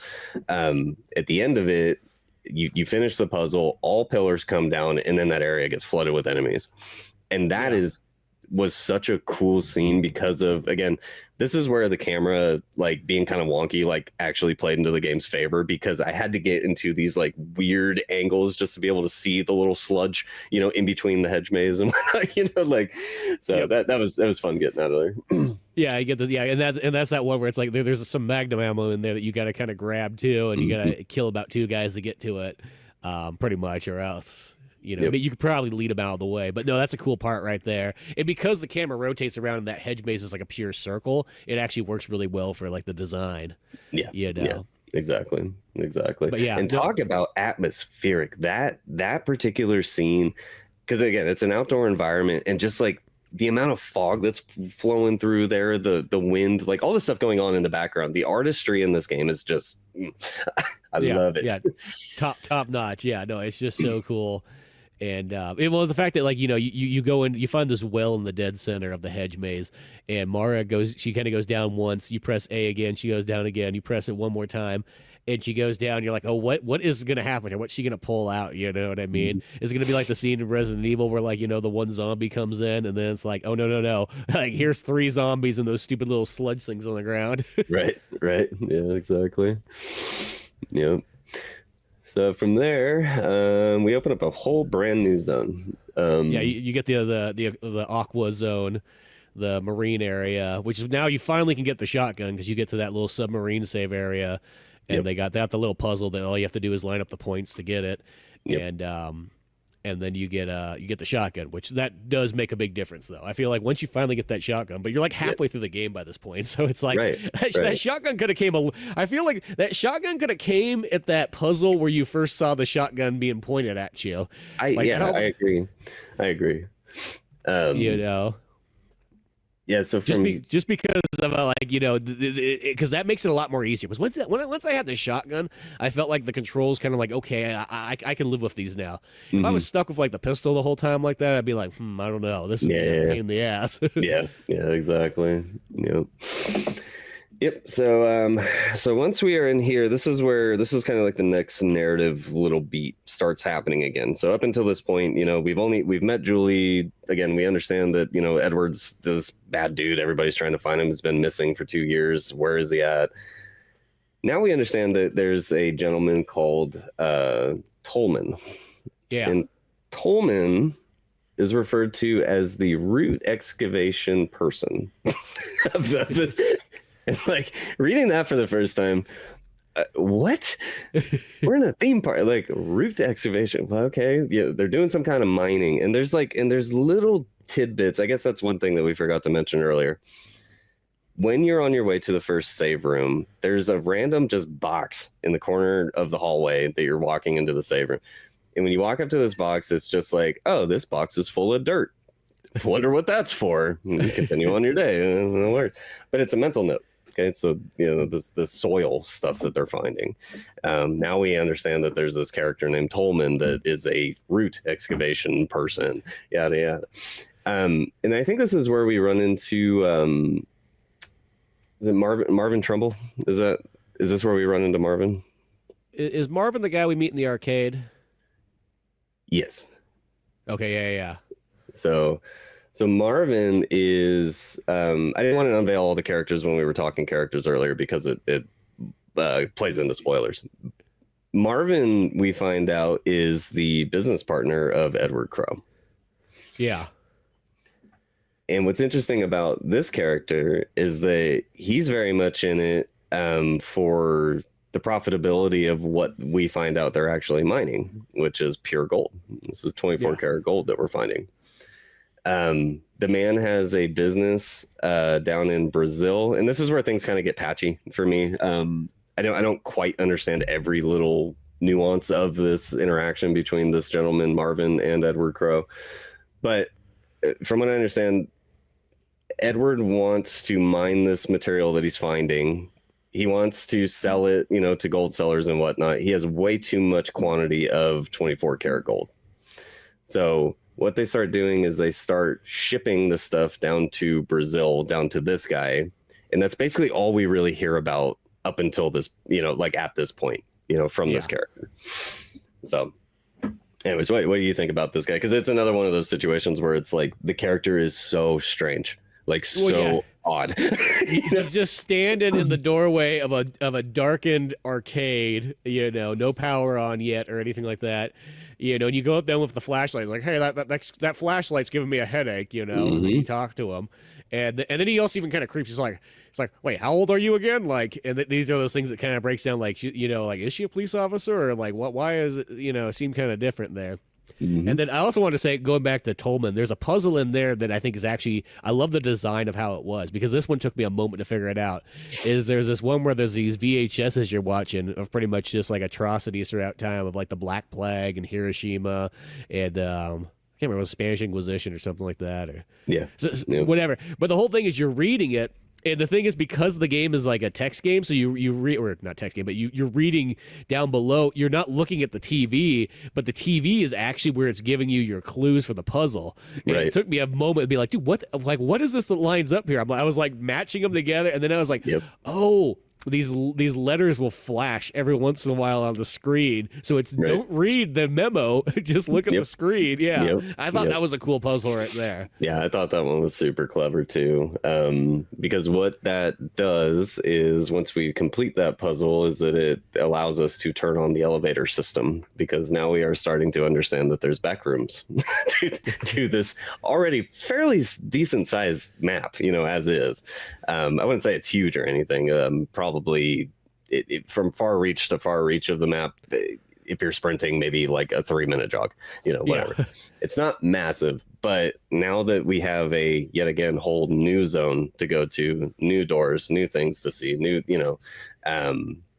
At the end of it, you finish the puzzle, all pillars come down, and then that area gets flooded with enemies. And that was such a cool scene, because of, again, this is where the camera, like being kind of wonky, like actually played into the game's favor, because I had to get into these like weird angles just to be able to see the little sludge, you know, in between the hedge maze and you know, like, so that was fun getting out of there. Yeah, you get and that's that one where it's like there's some magnum ammo in there that you got to kind of grab too, and you got to kill about 2 guys to get to it, pretty much, or else. You know, but you could probably lead them out of the way. But no, that's a cool part right there. And because the camera rotates around and that hedge maze is like a pure circle, it actually works really well for like the design. Yeah. You know? Yeah, exactly. But yeah, and talk about atmospheric. That particular scene, because again, it's an outdoor environment, and just like the amount of fog that's flowing through there, the wind, like all the stuff going on in the background, the artistry in this game is just I love it. Yeah, top notch. Yeah, no, it's just so cool. And well, the fact that, like, you know, you go in, you find this well in the dead center of the hedge maze, and Mara she kind of goes down once. You press A again, she goes down again. You press it one more time, and she goes down. You're like, oh, what is going to happen here? What's she going to pull out? You know what I mean? Is it going to be like the scene in Resident Evil where, like, you know, the one zombie comes in, and then it's like, oh, no. Like, here's 3 zombies and those stupid little sludge things on the ground. Right. Yeah, exactly. Yep. So from there, we open up a whole brand new zone. Yeah, you get the aqua zone, the marine area, which is now you finally can get the shotgun, because you get to that little submarine save area, and they got the little puzzle that all you have to do is line up the points to get it, and then you get the shotgun, which that does make a big difference, though. I feel like once you finally get that shotgun, but you're like halfway through the game by this point, so it's like that shotgun could have came. I feel like that shotgun could have came at that puzzle where you first saw the shotgun being pointed at you. I agree. You know. Yeah, so just because of like, you know, because that makes it a lot more easier. Because once I had the shotgun, I felt like the controls kind of like, okay, I can live with these now. If I was stuck with like the pistol the whole time like that, I'd be like, I don't know, this is a pain in the ass. yeah, exactly. Yep. Yep. So once we are in here, this is kind of like the next narrative little beat starts happening again. So up until this point, we've met Julie again. We understand that Edward's this bad dude. Everybody's trying to find him. He's been missing for 2 years. Where is he at? Now we understand that there's a gentleman called Tolman. Yeah. And Tolman is referred to as the root excavation person of this. And like reading that for the first time, what? We're in a theme park, like root excavation. Okay, yeah, they're doing some kind of mining, and there's little tidbits. I guess that's one thing that we forgot to mention earlier. When you're on your way to the first save room, there's a random just box in the corner of the hallway that you're walking into the save room. And when you walk up to this box, it's just like, oh, this box is full of dirt. Wonder what that's for. Continue on your day. No worries. But it's a mental note. Okay, so the soil stuff that they're finding. Now we understand that there's this character named Tolman that is a root excavation person. Yada yada. And I think this is where we run into. Is it Marvin Trumbull? Is this where we run into Marvin? Is Marvin the guy we meet in the arcade? Yes. Okay. Yeah. So Marvin is. I didn't want to unveil all the characters when we were talking characters earlier because it plays into spoilers. Marvin, we find out, is the business partner of Edward Crowe. Yeah. And what's interesting about this character is that he's very much in it for the profitability of what we find out they're actually mining, which is pure gold. This is 24 karat gold that we're finding. The man has a business down in Brazil, and this is where things kind of get patchy for me. I don't quite understand every little nuance of this interaction between this gentleman, Marvin, and Edward Crowe. But from what I understand, Edward wants to mine this material that he's finding. He wants to sell it, to gold sellers and whatnot. He has way too much quantity of 24 karat gold. So what they start doing is they start shipping the stuff down to Brazil, down to this guy. And that's basically all we really hear about up until this, like at this point, from this character. So anyways, what do you think about this guy? Because it's another one of those situations where it's like the character is so strange. Like odd. He's just standing in the doorway of a darkened arcade, no power on yet or anything like that. And you go up there with the flashlight, like, hey, that flashlight's giving me a headache, And you talk to him. And then he also even kind of creeps. It's like, wait, how old are you again? Like, and these are those things that kind of breaks down, like, like, is she a police officer, or like, why is it, it seemed kind of different there. Mm-hmm. And then I also want to say, going back to Tolman, there's a puzzle in there that I think is actually, I love the design of how it was, because this one took me a moment to figure it out. There's this one where there's these VHSs you're watching of pretty much just like atrocities throughout time of like the Black Plague and Hiroshima and I can't remember, it was Spanish Inquisition or something like that, or whatever. But the whole thing is you're reading it. And the thing is, because the game is like a text game, so you read, or not text game, but you're reading down below. You're not looking at the TV, but the TV is actually where it's giving you your clues for the puzzle. And it took me a moment to be like, dude, what is this that lines up here? I was like matching them together, and then I was like, oh, these letters will flash every once in a while on the screen. So it's don't read the memo, just look at the screen. Yeah. I thought that was a cool puzzle right there. Yeah, I thought that one was super clever too. Because what that does is once we complete that puzzle is that it allows us to turn on the elevator system, because now we are starting to understand that there's back rooms to this already fairly decent sized map, as is. I wouldn't say it's huge or anything. Probably from far reach to far reach of the map, if you're sprinting, maybe like a 3-minute jog, whatever. Yeah. It's not massive, but now that we have a yet again whole new zone to go to, new doors, new things to see, new,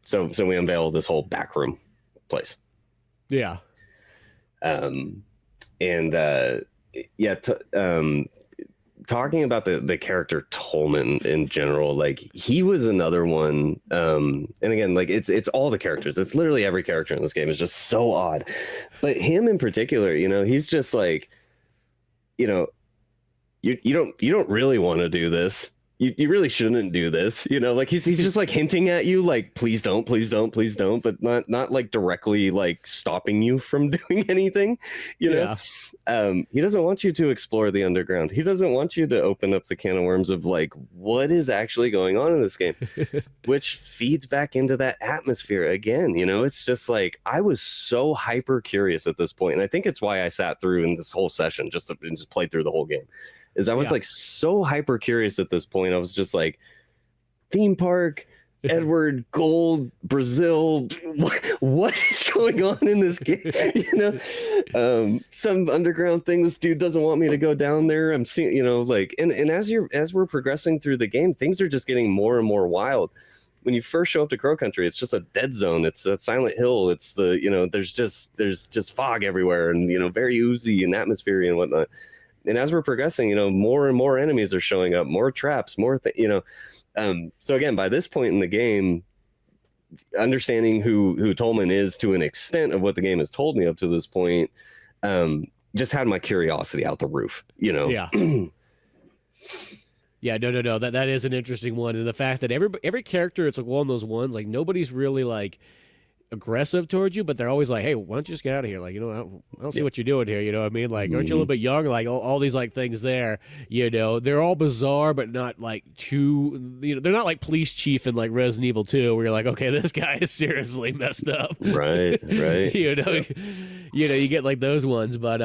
so we unveil this whole back room place. Yeah. Talking about the character Tolman in general, like he was another one. And again, like it's all the characters. It's literally every character in this game is just so odd. But him in particular, he's just like, you don't really want to do this, you really shouldn't do this, like he's just like hinting at you like please don't, please don't, please don't, but not like directly like stopping you from doing anything, Yeah. He doesn't want you to explore the underground. He doesn't want you to open up the can of worms of like what is actually going on in this game, which feeds back into that atmosphere again. It's just like I was so hyper curious at this point, and I think it's why I sat through in this whole session just played through the whole game. Is I was like so hyper curious at this point. I was just like, theme park, Edward, gold, Brazil. What is going on in this game? Some underground thing. This dude doesn't want me to go down there. I'm seeing, like, and as we're progressing through the game, things are just getting more and more wild. When you first show up to Crow Country, it's just a dead zone. It's a Silent Hill. It's there's just fog everywhere, and very oozy and atmosphere and whatnot. And as we're progressing, more and more enemies are showing up, more traps, more so again, by this point in the game, understanding who Tolman is to an extent of what the game has told me up to this point, just had my curiosity out the roof, Yeah. Yeah, no. That is an interesting one. And the fact that every character, it's like one of those ones, like nobody's really like aggressive towards you, but they're always like, hey, why don't you just get out of here? Like, I don't see what you're doing here. You know what I mean? Like, aren't you a little bit young? Like all these like things there, they're all bizarre, but not like too, they're not like Police Chief in like Resident Evil 2 where you're like, okay, this guy is seriously messed up. Right. You get like those ones, but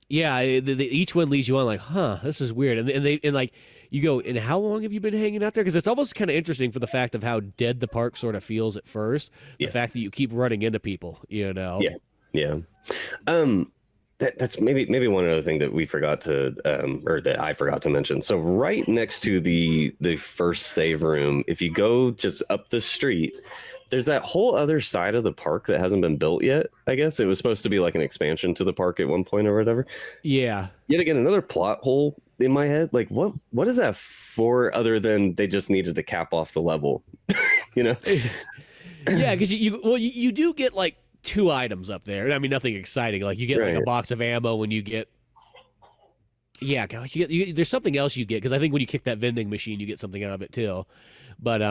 each one leads you on like, huh, this is weird. And like, you go, and how long have you been hanging out there? Because it's almost kind of interesting for the fact of how dead the park sort of feels at first. The fact that you keep running into people, Yeah. That's maybe one other thing that we forgot to, or that I forgot to mention. So right next to the first save room, if you go just up the street, there's that whole other side of the park that hasn't been built yet. I guess it was supposed to be like an expansion to the park at one point or whatever. Yeah. Yet again, another plot hole in my head. Like, what is that for? Other than they just needed to cap off the level, Yeah, because you do get like 2 items up there. I mean, nothing exciting. Like you get like a box of ammo when you get. Yeah, gosh, there's something else you get because I think when you kick that vending machine, you get something out of it too. But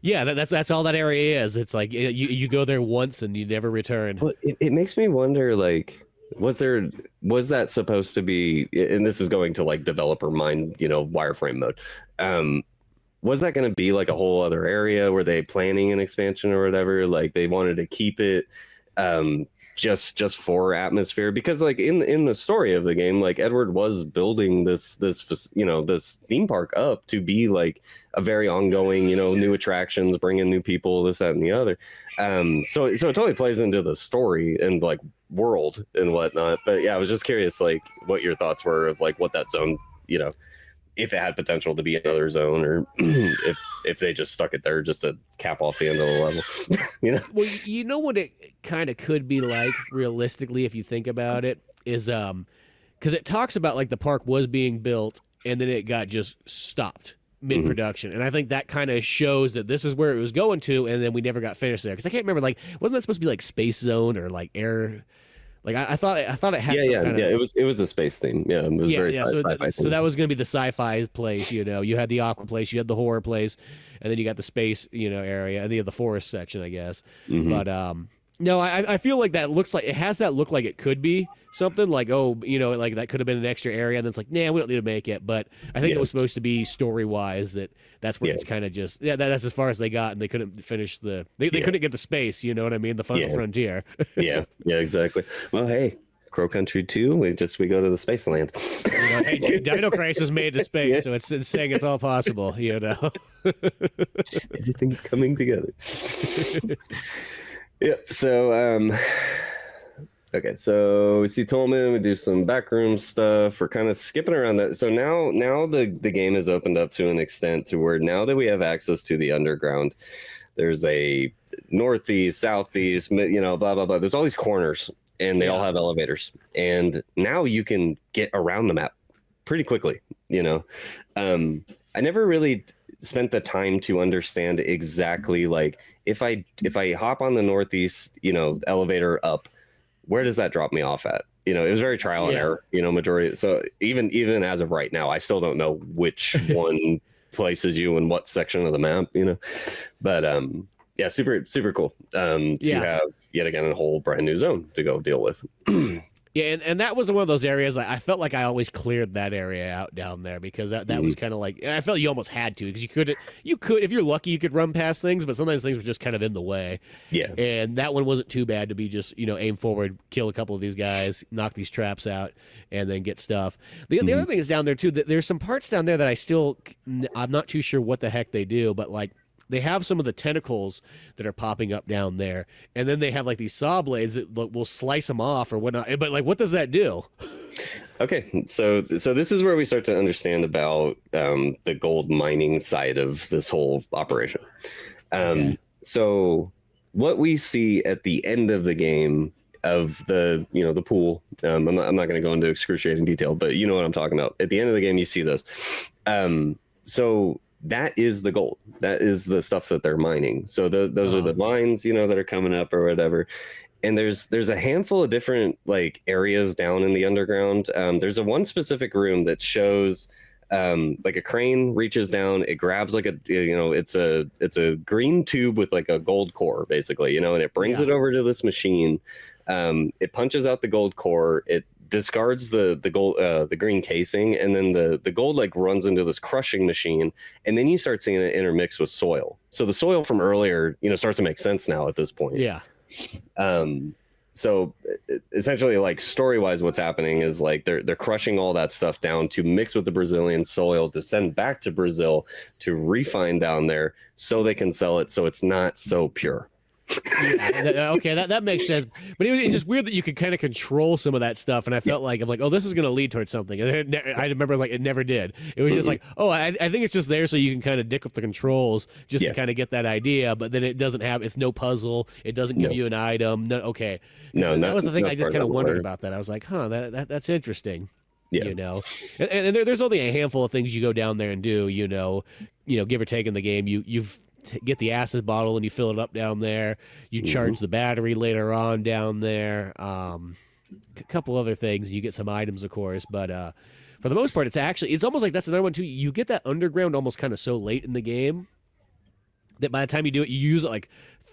yeah, that's all that area is. It's like you go there once and you never return. Well, it makes me wonder, like, was that supposed to be? And this is going to like developer mind, wireframe mode. Was that going to be like a whole other area? Were they planning an expansion or whatever? Like they wanted to keep it just for atmosphere, because like in the story of the game, like Edward was building this theme park up to be like a very ongoing, new attractions, bringing new people, this, that, and the other. So it totally plays into the story and like world and whatnot. But yeah, I was just curious, like what your thoughts were of like what that zone, if it had potential to be another zone, or if they just stuck it there just to cap off the end of the level. Well, what it kind of could be like realistically, if you think about it, is because it talks about like the park was being built and then it got just stopped mid-production, and I think that kind of shows that this is where it was going to, and then we never got finished there. Because I can't remember, like, wasn't that supposed to be like Space Zone or like Air? Like I thought it had some kind of... It was a space theme. Yeah, it was very sci-fi. So that was going to be the sci-fi place. You had the aqua place, you had the horror place, and then you got the space area, and the forest section, I guess. But no, I feel like that looks like it has that look like it could be something like, like that could have been an extra area, and then it's like, nah, we don't need to make it. But I think it was supposed to be story wise that's where it's kind of just that's as far as they got, and they couldn't finish they couldn't get the space. You know what I mean? The final frontier. yeah, exactly. Well, hey, Crow Country 2, we go to the space land. Hey, Dino Crisis made the space, so it's saying it's all possible. Everything's coming together. Yep. So, okay. So we see Tolman. We do some backroom stuff. We're kind of skipping around that. So now the game is opened up to an extent to where now that we have access to the underground, there's a northeast, southeast, blah blah blah. There's all these corners, and they all have elevators. And now you can get around the map pretty quickly. I never really spent the time to understand exactly, like, if I hop on the northeast elevator up, where does that drop me off at? it was very trial and error, majority. So even as of right now, I still don't know which one places you in what section of the map, but yeah, super cool to have yet again a whole brand new zone to go deal with. Yeah, and that was one of those areas I felt like I always cleared that area out down there, because that was kind of like, I felt you almost had to, because you could if you're lucky you could run past things, but sometimes things were just kind of in the way. Yeah, and that one wasn't too bad to be just aim forward, kill a couple of these guys, knock these traps out, and then get stuff. The other thing is down there too, that there's some parts down there that I'm not too sure what the heck they do, but like, they have some of the tentacles that are popping up down there, and then they have like these saw blades that will slice them off or whatnot. But like, what does that do? Okay, so this is where we start to understand about the gold mining side of this whole operation. So what we see at the end of the game of the the pool, I'm not going to go into excruciating detail, but you know what I'm talking about. At the end of the game, you see those. So that is the gold. That is the stuff that they're mining. So those are the mines, that are coming up or whatever. And there's a handful of different like areas down in the underground. There's one specific room that shows like a crane reaches down, it grabs like it's a green tube with like a gold core basically, and it brings it over to this machine. It punches out the gold core. It discards the gold, the green casing, and then the gold like runs into this crushing machine, and then you start seeing it intermix with soil. So the soil from earlier, starts to make sense now at this point. Yeah. So essentially, like story-wise, what's happening is like they're crushing all that stuff down to mix with the Brazilian soil to send back to Brazil to refine down there so they can sell it so it's not so pure. Okay, that makes sense. But it's just weird that you could kind of control some of that stuff, and I felt like I'm like, oh, this is going to lead towards something. And I remember like it never did. It was just like, oh, I think it's just there so you can kind of dick with the controls just to kind of get that idea. But then it doesn't have, it's no puzzle. It doesn't give you an item. No, okay. No, that was the thing. I just kind of wondered about that. I was like, huh, that's interesting. Yeah. And there's only a handful of things you go down there and do. Give or take in the game. You've get the acid bottle and you fill it up down there. You charge the battery later on down there. A couple other things. You get some items, of course, but for the most part, it's almost like that's another one too. You get that underground almost kind of so late in the game that by the time you do it, you use it like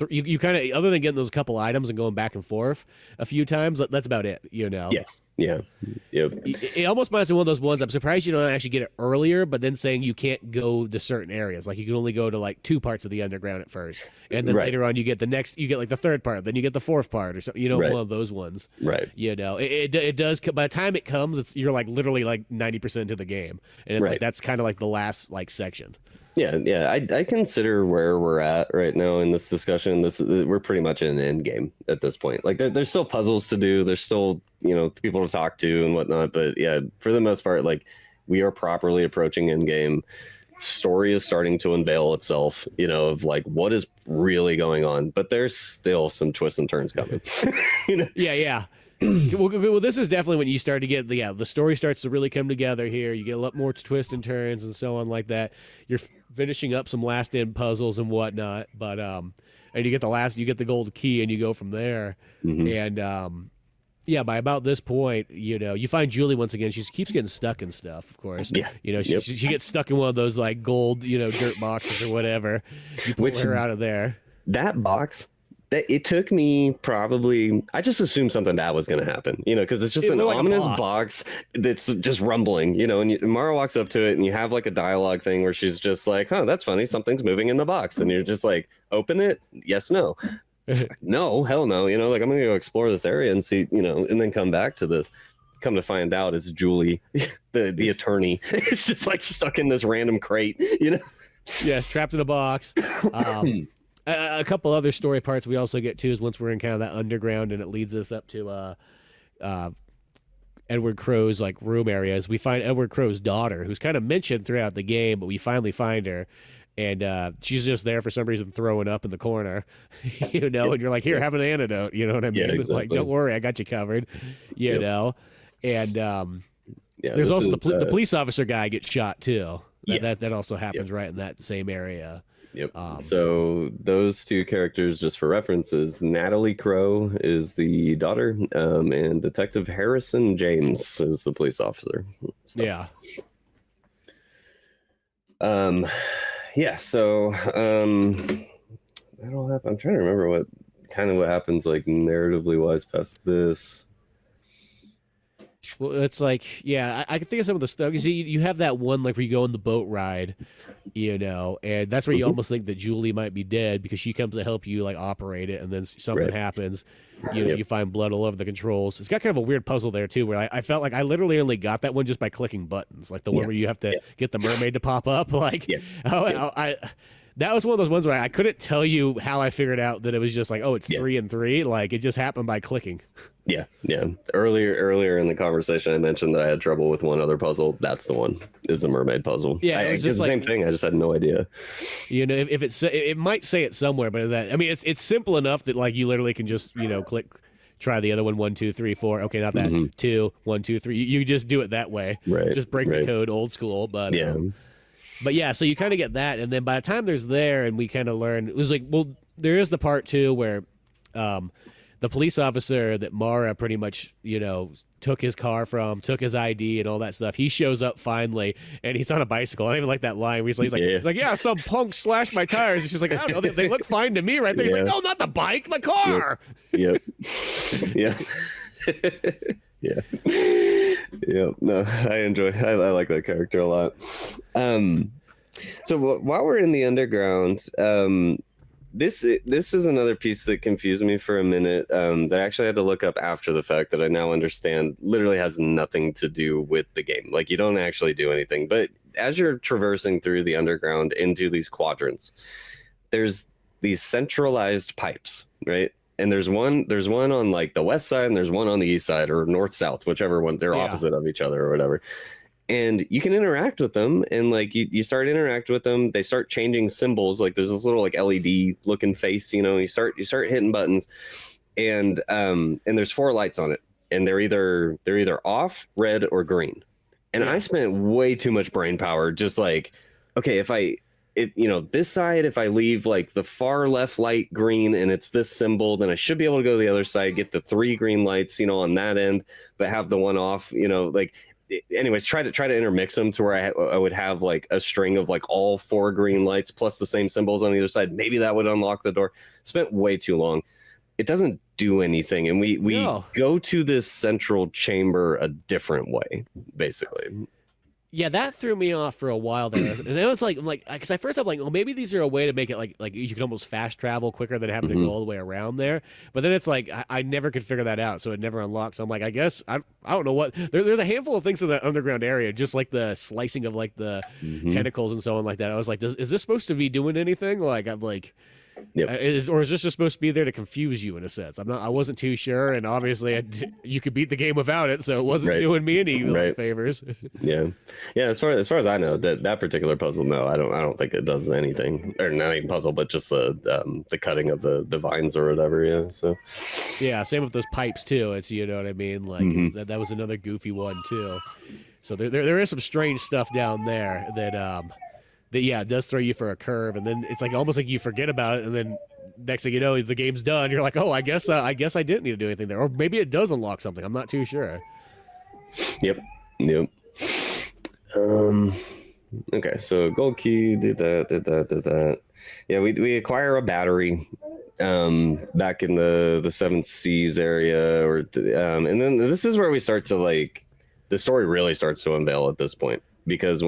you kind of, other than getting those couple items and going back and forth a few times, that's about it. Yeah. Yep. It almost reminds me of one of those ones. I'm surprised you don't actually get it earlier, but then saying you can't go to certain areas. Like you can only go to like 2 parts of the underground at first, and then later on you get like the 3rd part, then you get the 4th part or something. One of those ones. Right. It does. By the time it comes, you're like literally like 90% of the game, and it's like that's kind of like the last like section. Yeah. I consider where we're at right now in this discussion. We're pretty much in an end game at this point. Like there's still puzzles to do. There's still people to talk to and whatnot. But yeah, for the most part, like we are properly approaching end game. Story is starting to unveil itself. Of like what is really going on. But there's still some twists and turns coming. Yeah. Well, this is definitely when you start to get the story starts to really come together here. You get a lot more twists and turns and so on like that. You're finishing up some last end puzzles and whatnot, but and you get the gold key and you go from there. And by about this point, you find Julie once again. She keeps getting stuck in stuff, of course. Yeah. She gets stuck in one of those like gold dirt boxes or whatever. You pull her out of there. That box. It took me probably, I just assumed something bad was going to happen, because it's just an ominous box that's just rumbling, and Mara walks up to it and you have like a dialogue thing where she's just like, huh, that's funny. Something's moving in the box. And you're just like, open it. Yes, no. No, hell no. Like I'm going to go explore this area and see, and then come back to this. Come to find out it's Julie, the attorney. It's just like stuck in this random crate, Yes, trapped in a box. A couple other story parts we also get to is once we're in kind of that underground and it leads us up to Edward Crow's like room areas. We find Edward Crow's daughter, who's kind of mentioned throughout the game, but we finally find her, and she's just there for some reason throwing up in the corner, and you're like, here, have an antidote. You know what I mean? Yeah, exactly. It's like, don't worry, I got you covered. And there's also the police officer guy gets shot too. That also happens right in that same area. Yep. So those two characters, just for references, Natalie Crow is the daughter, and Detective Harrison James is the police officer. So. Yeah. Yeah. So that'll happen. I'm trying to remember what happens like narratively wise past this. Well, it's like, yeah, I can think of some of the stuff. You see, you have that one like where you go on the boat ride, and that's where you almost think that Julie might be dead because she comes to help you like operate it, and then something happens. You find blood all over the controls. It's got kind of a weird puzzle there too, where I felt like I literally only got that one just by clicking buttons, like the one where you have to get the mermaid to pop up. Like, that was one of those ones where I couldn't tell you how I figured out that it was just like, oh, it's 3 and 3. Like, it just happened by clicking. Yeah. Earlier in the conversation, I mentioned that I had trouble with one other puzzle. That's the one. Is the mermaid puzzle. Yeah, it was just the same thing. I just had no idea. If it might say it somewhere, but it's simple enough that like you literally can just click. Try the other one. 1, 2, 3, 4. Okay, not that. 2, 1, 2, 3. You just do it that way. Right. Just break the code, old school. But yeah. But yeah, so you kind of get that, and then by the time there's there, and we kind of learn, it was like, well, there is the part too where the police officer that Mara pretty much, took his car from, took his ID and all that stuff. He shows up finally, and he's on a bicycle. I don't even like that line. He's like, yeah, some punk slashed my tires. It's just like, I don't know, they look fine to me right there. He's like, no, not the bike, my car. Yep. Yeah. Yeah. Yeah. No, I like that character a lot. So while we're in the underground, this is another piece that confused me for a minute, that I actually had to look up after the fact, that I now understand literally has nothing to do with the game. Like, you don't actually do anything, but as you're traversing through the underground into these quadrants, there's these centralized pipes, right? And there's one on like the west side, and there's one on the east side, or north south, whichever one. They're opposite of each other or whatever. And you can interact with them, and like you start interacting with them. They start changing symbols. Like there's this little like LED looking face. You start hitting buttons, and there's 4 lights on it, and they're either off, red, or green. And I spent way too much brain power just like, okay, this side, if I leave like the far left light green and it's this symbol, then I should be able to go to the other side, get the 3 green lights, on that end, but have the one off, anyways, try to intermix them to where I would have like a string of like all 4 green lights plus the same symbols on either side. Maybe that would unlock the door. Spent way too long. It doesn't do anything. And we go to this central chamber a different way, basically. Yeah, that threw me off for a while there, and it was like, because at first I'm like, well, maybe these are a way to make it like you can almost fast travel quicker than having to go all the way around there. But then it's like I never could figure that out, so it never unlocked. So I'm like, I guess I don't know what. There's a handful of things in that underground area, just like the slicing of like the tentacles and so on like that. I was like, is this supposed to be doing anything? Like I'm like. Yep. Is this just supposed to be there to confuse you in a sense? I wasn't too sure, and obviously you could beat the game without it, so it wasn't doing me any favors. Yeah. As far as I know, that particular puzzle, no, I don't think it does anything, or not even puzzle, but just the cutting of the vines or whatever. Yeah. So. Yeah. Same with those pipes too. It's what I mean. Like that was another goofy one too. So there is some strange stuff down there that it does throw you for a curve, and then it's like almost like you forget about it, and then next thing you know, the game's done. You're like, oh, I guess I didn't need to do anything there, or maybe it does unlock something. I'm not too sure. Yep. Okay, so gold key, did that. Yeah, we acquire a battery back in the 7 Seas area, and then this is where we start to like the story really starts to unveil at this point. Because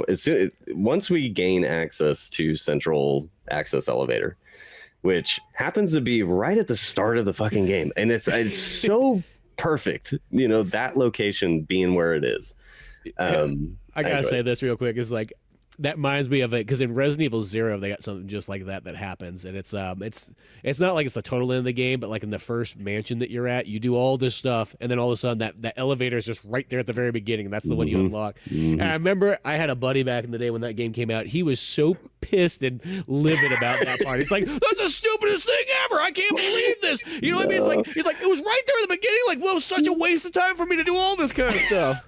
once we gain access to central access elevator, which happens to be right at the start of the fucking game, and it's so perfect, that location being where it is. I gotta say this real quick. Is like that reminds me of it because in Resident Evil 0 they got something just like that happens, and it's not like it's the total end of the game, but like in the first mansion that you're at, you do all this stuff, and then all of a sudden that elevator is just right there at the very beginning, and that's the one you unlock. And I remember I had a buddy back in the day when that game came out. He was so pissed and livid about that part. He's like, that's the stupidest thing ever. I can't believe this. You know what I mean? It's like he's like, it was right there at the beginning. Like, well, it was such a waste of time for me to do all this kind of stuff.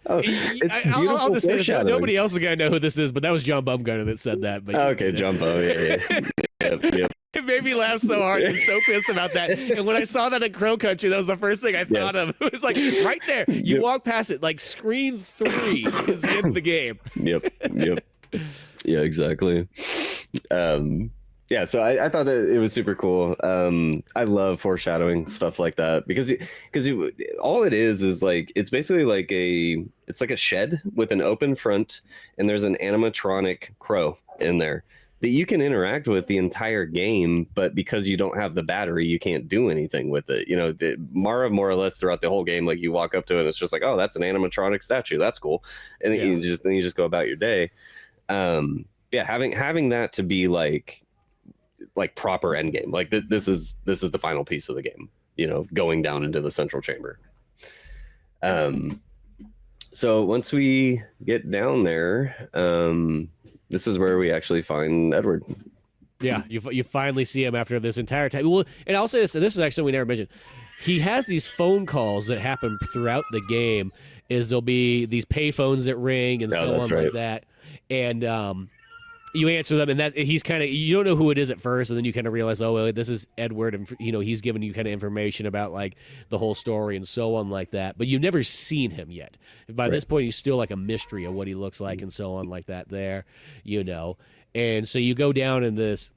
Oh, it's beautiful I'll just say this, foreshadowing. nobody else is gonna know who this is, but that was John Bumgarner that said that. But Okay, Jumbo. Yeah. Yep. it made me laugh so hard. I was so pissed about that. And when I saw that in Crow Country, that was the first thing I thought of. It was like right there. You walk past it, like screen 3 is in the game. Yep. Yeah, exactly. Yeah, so I thought that it was super cool. I love foreshadowing stuff like that because all it is like it's basically like a shed with an open front, and there's an animatronic crow in there that you can interact with the entire game, but because you don't have the battery, you can't do anything with it. You know, Mara more or less throughout the whole game, like you walk up to it and it's just like, oh, that's an animatronic statue, that's cool, and then you just go about your day. Yeah, having that to be like proper end game, like this is the final piece of the game, you know, going down into the central chamber. So once we get down there, this is where we actually find Edward. Yeah, you finally see him after this entire time. Well, and I'll say this is actually we never mentioned. He has these phone calls that happen throughout the game. There'll be these pay phones that ring and so on like that, and you answer them, and that he's kind of, you don't know who it is at first, and then you kind of realize, oh, well, this is Edward, and you know he's giving you kind of information about like the whole story and so on like that. But you've never seen him yet. By this point, he's still like a mystery of what he looks like and so on like that. There, you know, and so you go down in this,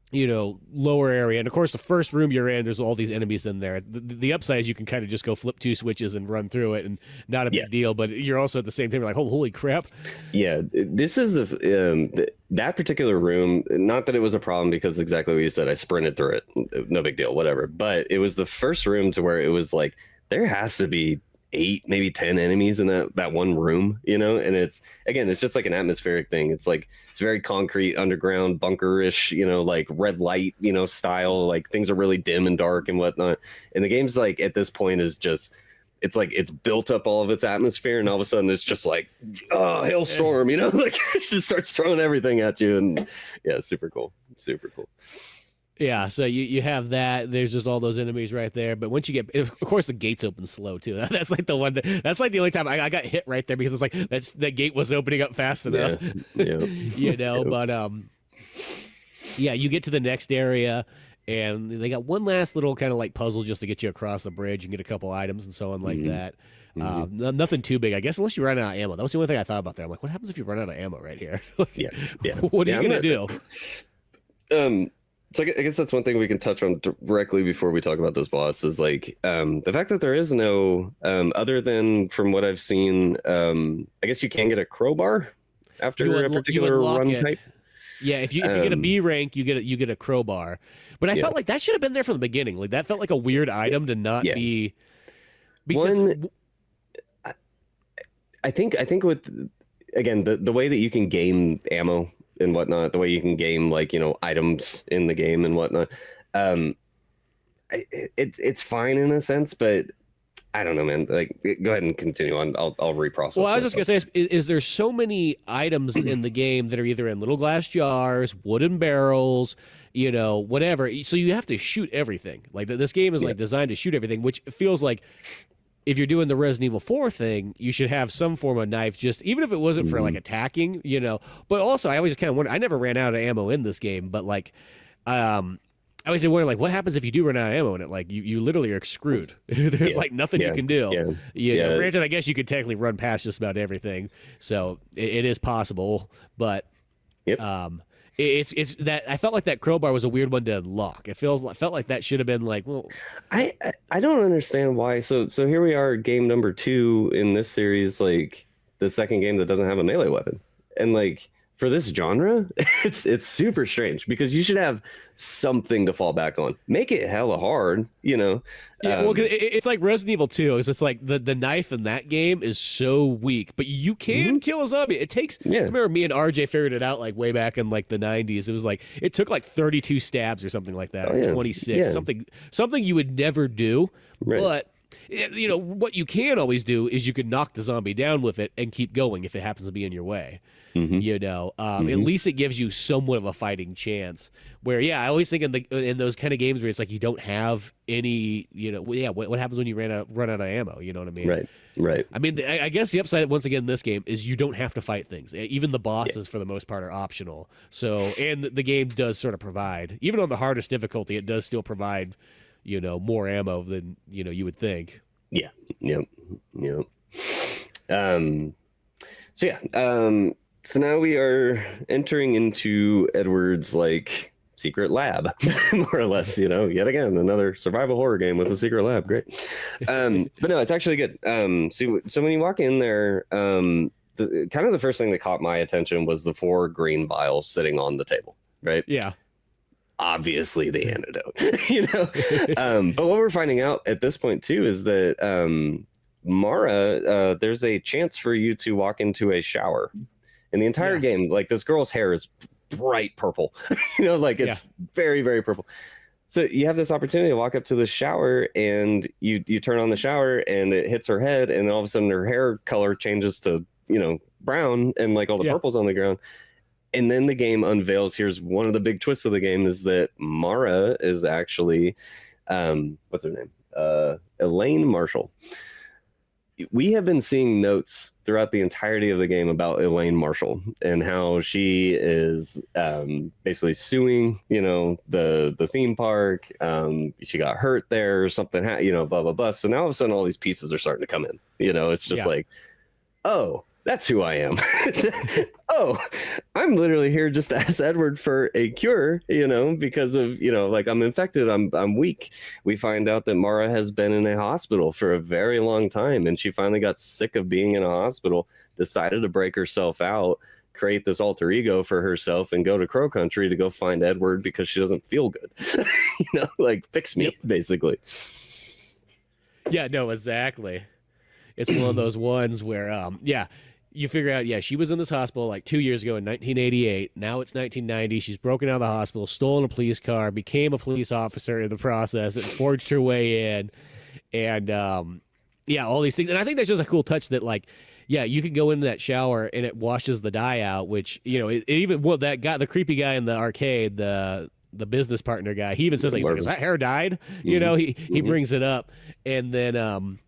you know, lower area, and of course the first room you're in, there's all these enemies in there. The upside is you can kind of just go flip 2 switches and run through it, and not a big deal. But you're also at the same time like, oh, holy crap! Yeah, this is that particular room. Not that it was a problem, because exactly what you said, I sprinted through it, no big deal, whatever. But it was the first room to where it was like there has to be 8, maybe 10 enemies in that one room, you know. And it's just like an atmospheric thing. It's like it's very concrete, underground, bunkerish, you know, like red light, you know, style. Like things are really dim and dark and whatnot. And the game's like at this point is just, it's like it's built up all of its atmosphere, and all of a sudden it's just like, oh, hailstorm, you know, like it just starts throwing everything at you. And yeah, super cool. Yeah, so you have that. There's just all those enemies right there. But once you get, of course, the gates open slow too. That's like the one. That's like the only time I got hit right there, because it's like the gate was opening up fast enough. Yeah. You know, but yeah, you get to the next area, and they got one last little kind of like puzzle just to get you across the bridge and get a couple items and so on like that. Nothing too big, I guess, unless you run out of ammo. That was the only thing I thought about there. I'm like, what happens if you run out of ammo right here? Yeah. What are you gonna do? So I guess that's one thing we can touch on directly before we talk about this boss is like the fact that there is no other than from what I've seen, I guess you can get a crowbar after a particular run type. Yeah, if you get a B rank, you get a crowbar. But I felt like that should have been there from the beginning. Like that felt like a weird item to not be. Because I think with again the way that you can game ammo and whatnot, the way you can game like, you know, items in the game and whatnot, it's fine in a sense, but I don't know, man. Like, go ahead and continue on. I'll reprocess. Well, I was just gonna say, is there so many items in the game that are either in little glass jars, wooden barrels, you know, whatever. So you have to shoot everything. Like this game is like designed to shoot everything, which feels like, if you're doing the Resident Evil 4 thing, you should have some form of knife, just even if it wasn't for like attacking, you know. But also, I always kind of wonder. I never ran out of ammo in this game, but like, I always wonder like, what happens if you do run out of ammo in it? Like, you literally are screwed. There's like nothing you can do. You know, granted, I guess you could technically run past just about everything, so it is possible. But it's that I felt like that crowbar was a weird one to unlock. It felt like that should have been like, well, I don't understand why. So here we are, game number 2 in this series, like the second game that doesn't have a melee weapon, and like for this genre, it's super strange because you should have something to fall back on. Make it hella hard, you know. Yeah, well, it's like Resident Evil 2. It's like the knife in that game is so weak, but you can kill a zombie. It takes. I remember me and RJ figured it out like way back in like the 90s. It was like it took like 32 stabs or something like that, or 26, something you would never do, but You know, what you can always do is you can knock the zombie down with it and keep going if it happens to be in your way. You know, at least it gives you somewhat of a fighting chance. Where, yeah, I always think in those kind of games where it's like you don't have any, you know, yeah, what happens when you run out of ammo? You know what I mean? Right. I mean, I guess the upside once again in this game is you don't have to fight things. Even the bosses for the most part are optional. So, and the game does sort of provide, even on the hardest difficulty, it does still provide, you know, more ammo than, you know, you would think. Yeah. Yep. So yeah. So now we are entering into Edward's like secret lab, more or less, you know, yet again, another survival horror game with a secret lab. Great. But no, it's actually good. So when you walk in there, the first thing that caught my attention was the 4 green vials sitting on the table, right? Yeah. Obviously the antidote, you know? But what we're finding out at this point too, is that, Mara, there's a chance for you to walk into a shower. In the entire game, like this girl's hair is bright purple, you know, like it's very, very purple. So you have this opportunity to walk up to the shower and you turn on the shower and it hits her head and all of a sudden her hair color changes to, you know, brown and like all the purple's on the ground. And then the game unveils, here's one of the big twists of the game is that Mara is actually, what's her name? Elaine Marshall. We have been seeing notes throughout the entirety of the game about Elaine Marshall and how she is basically suing, you know, the theme park. She got hurt there or something, you know, blah, blah, blah. So now all of a sudden all these pieces are starting to come in. You know, it's just like, oh, that's who I am. Oh, I'm literally here just to ask Edward for a cure, you know, because of, you know, like I'm infected, I'm weak. We find out that Mara has been in a hospital for a very long time and she finally got sick of being in a hospital, decided to break herself out, create this alter ego for herself and go to Crow Country to go find Edward because she doesn't feel good. You know, like fix me, basically. Yeah, no, exactly. It's one of those ones where, you figure out, she was in this hospital like 2 years ago in 1988. Now it's 1990. She's broken out of the hospital, stolen a police car, became a police officer in the process, and forged her way in. And, all these things. And I think that's just a cool touch that, like, you can go into that shower and it washes the dye out, which, you know, that guy, the creepy guy in the arcade, the business partner guy, he even says, like, is that hair dyed? You know, he brings it up. And then,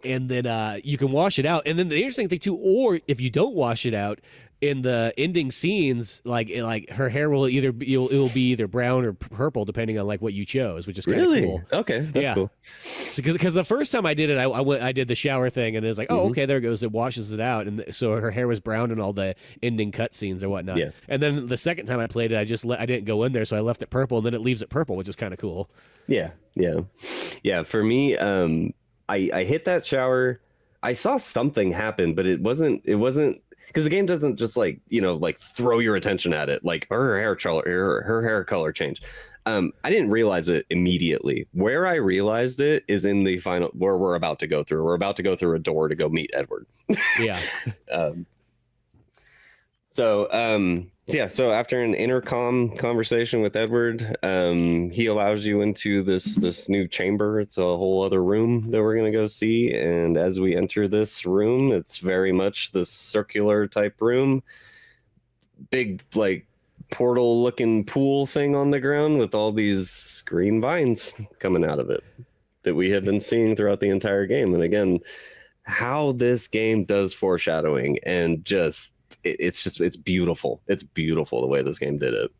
you can wash it out. And then the interesting thing too, or if you don't wash it out, in the ending scenes, like her hair will it will be either brown or purple depending on like what you chose, which is kind of cool. Okay, that's cool. Because the first time I did it, I did the shower thing, and it's like, oh, okay, there it goes. It washes it out, and so her hair was brown in all the ending cut scenes or whatnot. Yeah. And then the second time I played it, I didn't go in there, so I left it purple, and then it leaves it purple, which is kind of cool. Yeah. For me, I hit that shower. I saw something happen, but it wasn't because the game doesn't just like, you know, like throw your attention at it. Like her hair color changed. I didn't realize it immediately. Where I realized it is in the final, where we're about to go through. We're about to go through a door to go meet Edward. Yeah. So after an intercom conversation with Edward, he allows you into this new chamber. It's a whole other room that we're going to go see. And as we enter this room, it's very much this circular type room. Big, like, portal looking pool thing on the ground with all these green vines coming out of it that we have been seeing throughout the entire game. And again, how this game does foreshadowing and just... It's beautiful. It's beautiful the way this game did it.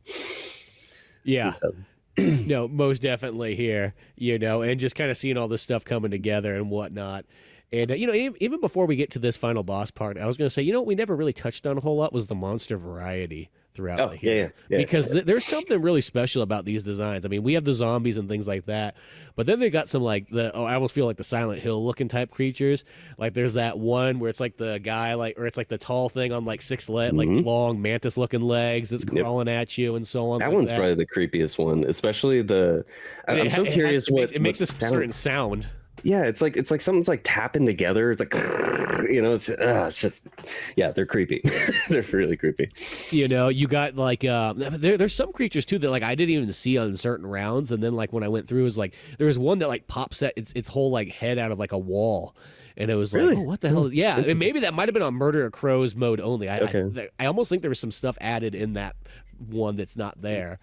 Yeah. So. No, most definitely here, you know, and just kind of seeing all this stuff coming together and whatnot. And, you know, even before we get to this final boss part, I was going to say, you know, what we never really touched on a whole lot was the monster variety throughout here. Because there's something really special about these designs. I mean, we have the zombies and things like that, but then they got some like I almost feel like the Silent Hill looking type creatures. Like there's that one where it's like the guy or it's like the tall thing on like 6 legs, like long mantis looking legs that's crawling at you and so on. That one's probably the creepiest one, especially I'm so curious it makes a certain sound. Yeah, it's like something's like tapping together. It's like it's just yeah, they're creepy. They're really creepy. You got like there's some creatures too that like I didn't even see on certain rounds, and then like when I went through, it was like there was one that like pops its whole like head out of like a wall, and it was Really? like, oh, what the hell? Yeah, and maybe that might have been on Murder of Crows mode only. I almost think there was some stuff added in that one that's not there.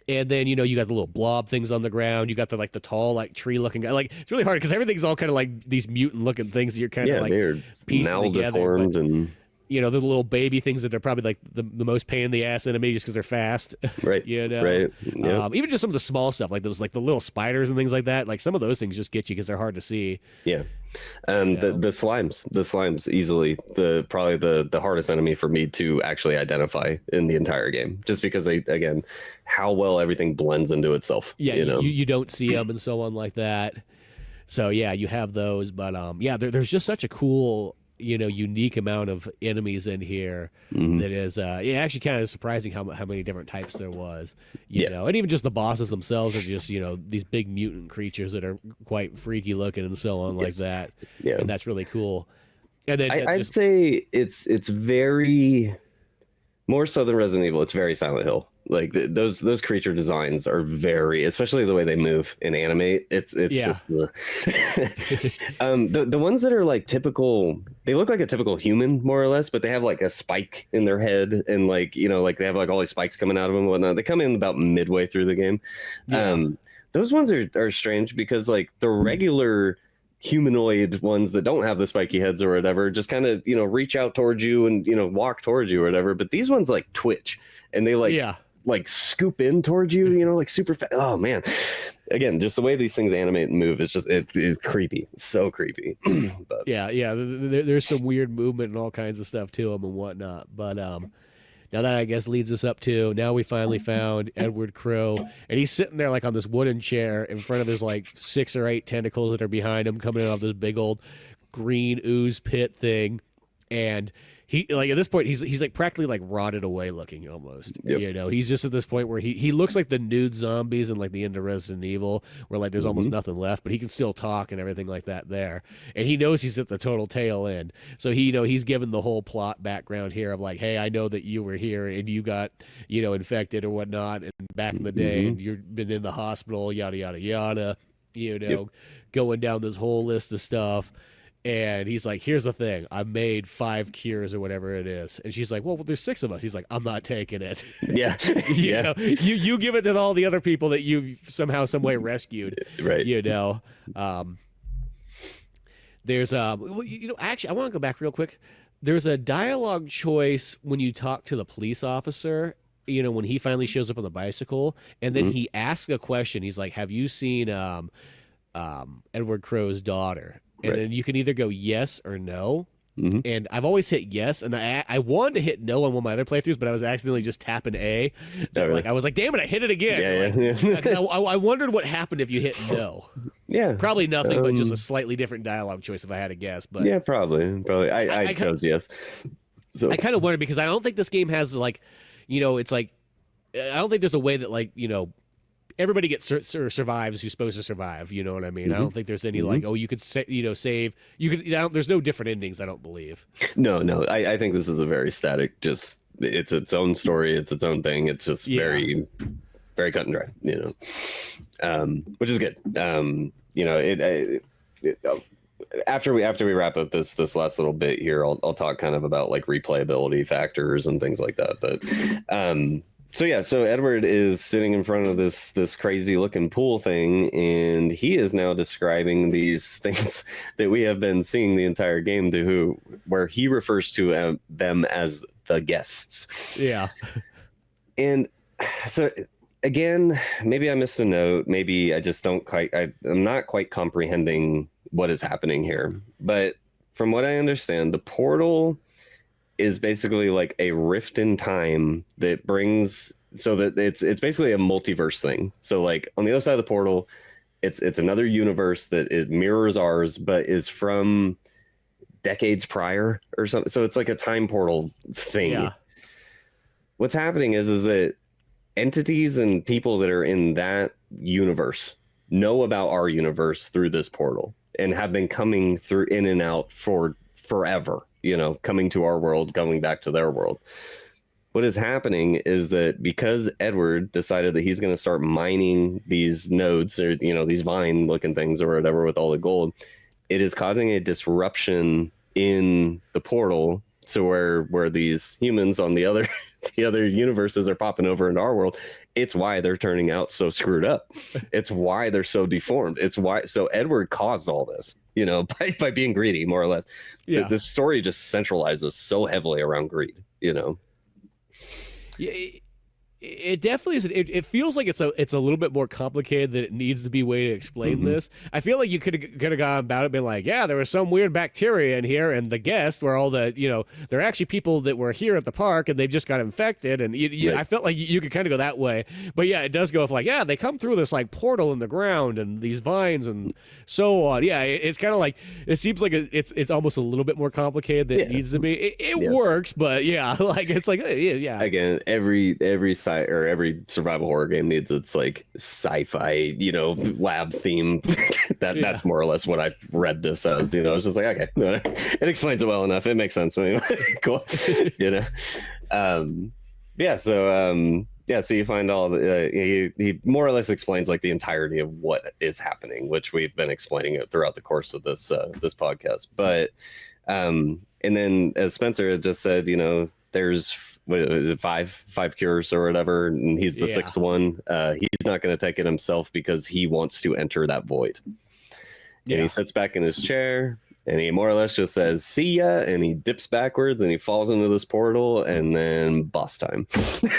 And then you got the little blob things on the ground. You got the like the tall like tree looking guy. Like it's really hard because everything's all kind of like these mutant looking things that you're kind of like they're piecing together. Deformed and the little baby things that are probably like the most pain in the ass enemy just because they're fast. Right. Right. Yeah. Even just some of the small stuff like those like the little spiders and things like that. Like some of those things just get you because they're hard to see. Yeah. The slimes easily probably the hardest enemy for me to actually identify in the entire game, just because they, again, how well everything blends into itself. Yeah. You don't see them and so on like that. So yeah, you have those, but there's just such a cool unique amount of enemies in here that is actually kind of surprising how many different types there was, you know, and even just the bosses themselves are just these big mutant creatures that are quite freaky looking and so on like that. Yeah, and that's really cool. And then I'd say it's very more so than Resident Evil. It's very Silent Hill. Like those creature designs are very, especially the way they move and animate. It's just the ones that are like typical. They look like a typical human more or less, but they have like a spike in their head and like like they have like all these spikes coming out of them and whatnot. They come in about midway through the game. Yeah. Those ones are strange because like the regular humanoid ones that don't have the spiky heads or whatever just kind of reach out towards you and walk towards you or whatever, but these ones like twitch and they like scoop in towards you, like super fast. Oh man, again, just the way these things animate and move is just it's creepy. It's so creepy. But there's some weird movement and all kinds of stuff to them and whatnot, but now that I guess leads us up to now we finally found Edward Crow, and he's sitting there like on this wooden chair in front of his like 6 or 8 tentacles that are behind him coming out of this big old green ooze pit thing, and he like at this point he's like practically like rotted away looking almost. Yep. He's just at this point where he looks like the nude zombies in like the end of Resident Evil where like there's almost nothing left, but he can still talk and everything like that there. And he knows he's at the total tail end. So he's given the whole plot background here of like, hey, I know that you were here and you got, infected or whatnot and back in the day and you've been in the hospital, yada yada yada, going down this whole list of stuff. And he's like, here's the thing. I made 5 cures or whatever it is. And she's like, well, there's 6 of us. He's like, I'm not taking it. Yeah. You give it to all the other people that you've somehow, some way rescued. Right. There's, actually, I want to go back real quick. There's a dialogue choice when you talk to the police officer, when he finally shows up on the bicycle. And then he asks a question. He's like, have you seen Edward Crow's daughter? And then you can either go yes or no. And I've always hit yes. And I wanted to hit no on one of my other playthroughs, but I was accidentally just tapping A. Like I was like, damn it, I hit it again. I wondered what happened if you hit no. Yeah. Probably nothing, but just a slightly different dialogue choice if I had to guess. But yeah, probably. I chose yes. So I kind of wondered because I don't think this game has like, it's like, I don't think there's a way that like, everybody gets survives who's supposed to survive. You know what I mean? I don't think there's any like, oh, you could save. You could. There's no different endings. I don't believe. No. I think this is a very static. Just it's its own story. It's its own thing. It's just very, very cut and dry. Which is good. After we wrap up this last little bit here, I'll talk kind of about like replayability factors and things like that. But So Edward is sitting in front of this crazy looking pool thing, and he is now describing these things that we have been seeing the entire game where he refers to them as the guests. Yeah. And so again, maybe I missed a note. Maybe I just I'm not quite comprehending what is happening here. But from what I understand, the portal is basically like a rift in time that brings so that it's basically a multiverse thing. So like on the other side of the portal, it's another universe that it mirrors ours, but is from decades prior or something. So it's like a time portal thing. Yeah. What's happening is that entities and people that are in that universe know about our universe through this portal and have been coming through in and out for forever, you know, coming to our world, going back to their world. What is happening is that because Edward decided that he's going to start mining these nodes, or, you know, these vine looking things or whatever with all the gold, it is causing a disruption in the portal. So where these humans on the other universes are popping over into our world, it's why they're turning out so screwed up. It's why they're so deformed. It's why. So Edward caused all this, you know, by being greedy, more or less. Yeah. The story just centralizes so heavily around greed, you know. Yeah, it definitely is. It feels like it's a little bit more complicated than it needs to be way to explain this. I feel like you could have gone about it, been like, yeah, there was some weird bacteria in here, and the guests were all the, you know, they're actually people that were here at the park, and they just got infected, and Right. I felt like you could kind of go that way. But yeah, it does go for like, yeah, they come through this like portal in the ground and these vines and so on. Yeah, it's kind of like, it seems like it's almost a little bit more complicated than it needs to be. It works, but yeah, like it's like yeah. Again, every site or every survival horror game needs its like sci-fi, you know, lab theme. That's more or less what I've read this as. You know, it's just like, okay, it explains it well enough. It makes sense. Cool. You know, so you find all the he more or less explains like the entirety of what is happening, which we've been explaining it throughout the course of this podcast. But and then as Spencer had just said, you know, there's, what is it, five cures or whatever, and he's the sixth one. He's not going to take it himself because he wants to enter that void. And he sits back in his chair and he more or less just says, see ya, and he dips backwards and he falls into this portal, and then boss time.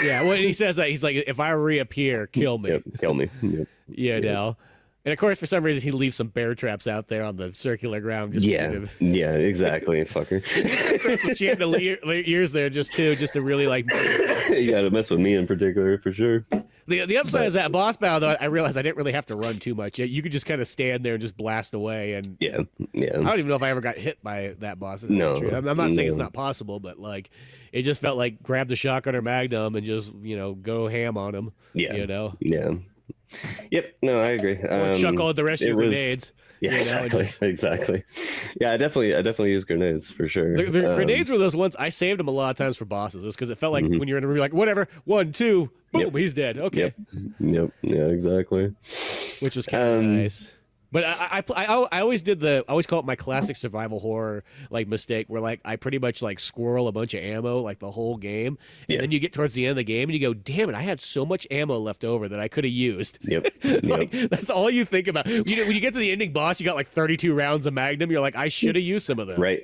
Yeah, well, he says that, he's like, if I reappear, kill me. Yep, kill me. Yep. Yeah, no. And of course, for some reason, he leaves some bear traps out there on the circular ground. Just Exactly, fucker. Throw some chandeliers there just to really like. You got to mess with me in particular for sure. The upside is that boss battle, though, I realized I didn't really have to run too much. You could just kind of stand there and just blast away. And yeah. I don't even know if I ever got hit by that boss. No, I'm not saying it's not possible, but like, it just felt like grab the shotgun or magnum and just, you know, go ham on him. Yeah, you know. Yeah. Yep. No, I agree. Or chuck all the rest of your grenades. Yeah, exactly. Yeah, I definitely use grenades for sure. The grenades were those ones I saved them a lot of times for bosses, because it felt like when you're in a room, you're like, whatever, 1, 2, boom, he's dead. Okay. Yep. Yeah, exactly. Which was kind of nice. But I always call it my classic survival horror like mistake, where like I pretty much like squirrel a bunch of ammo like the whole game, and then you get towards the end of the game and you go, damn it, I had so much ammo left over that I could have used. Like, that's all you think about. You know, when you get to the ending boss, you got like 32 rounds of Magnum. You're like, I should have used some of this. Right.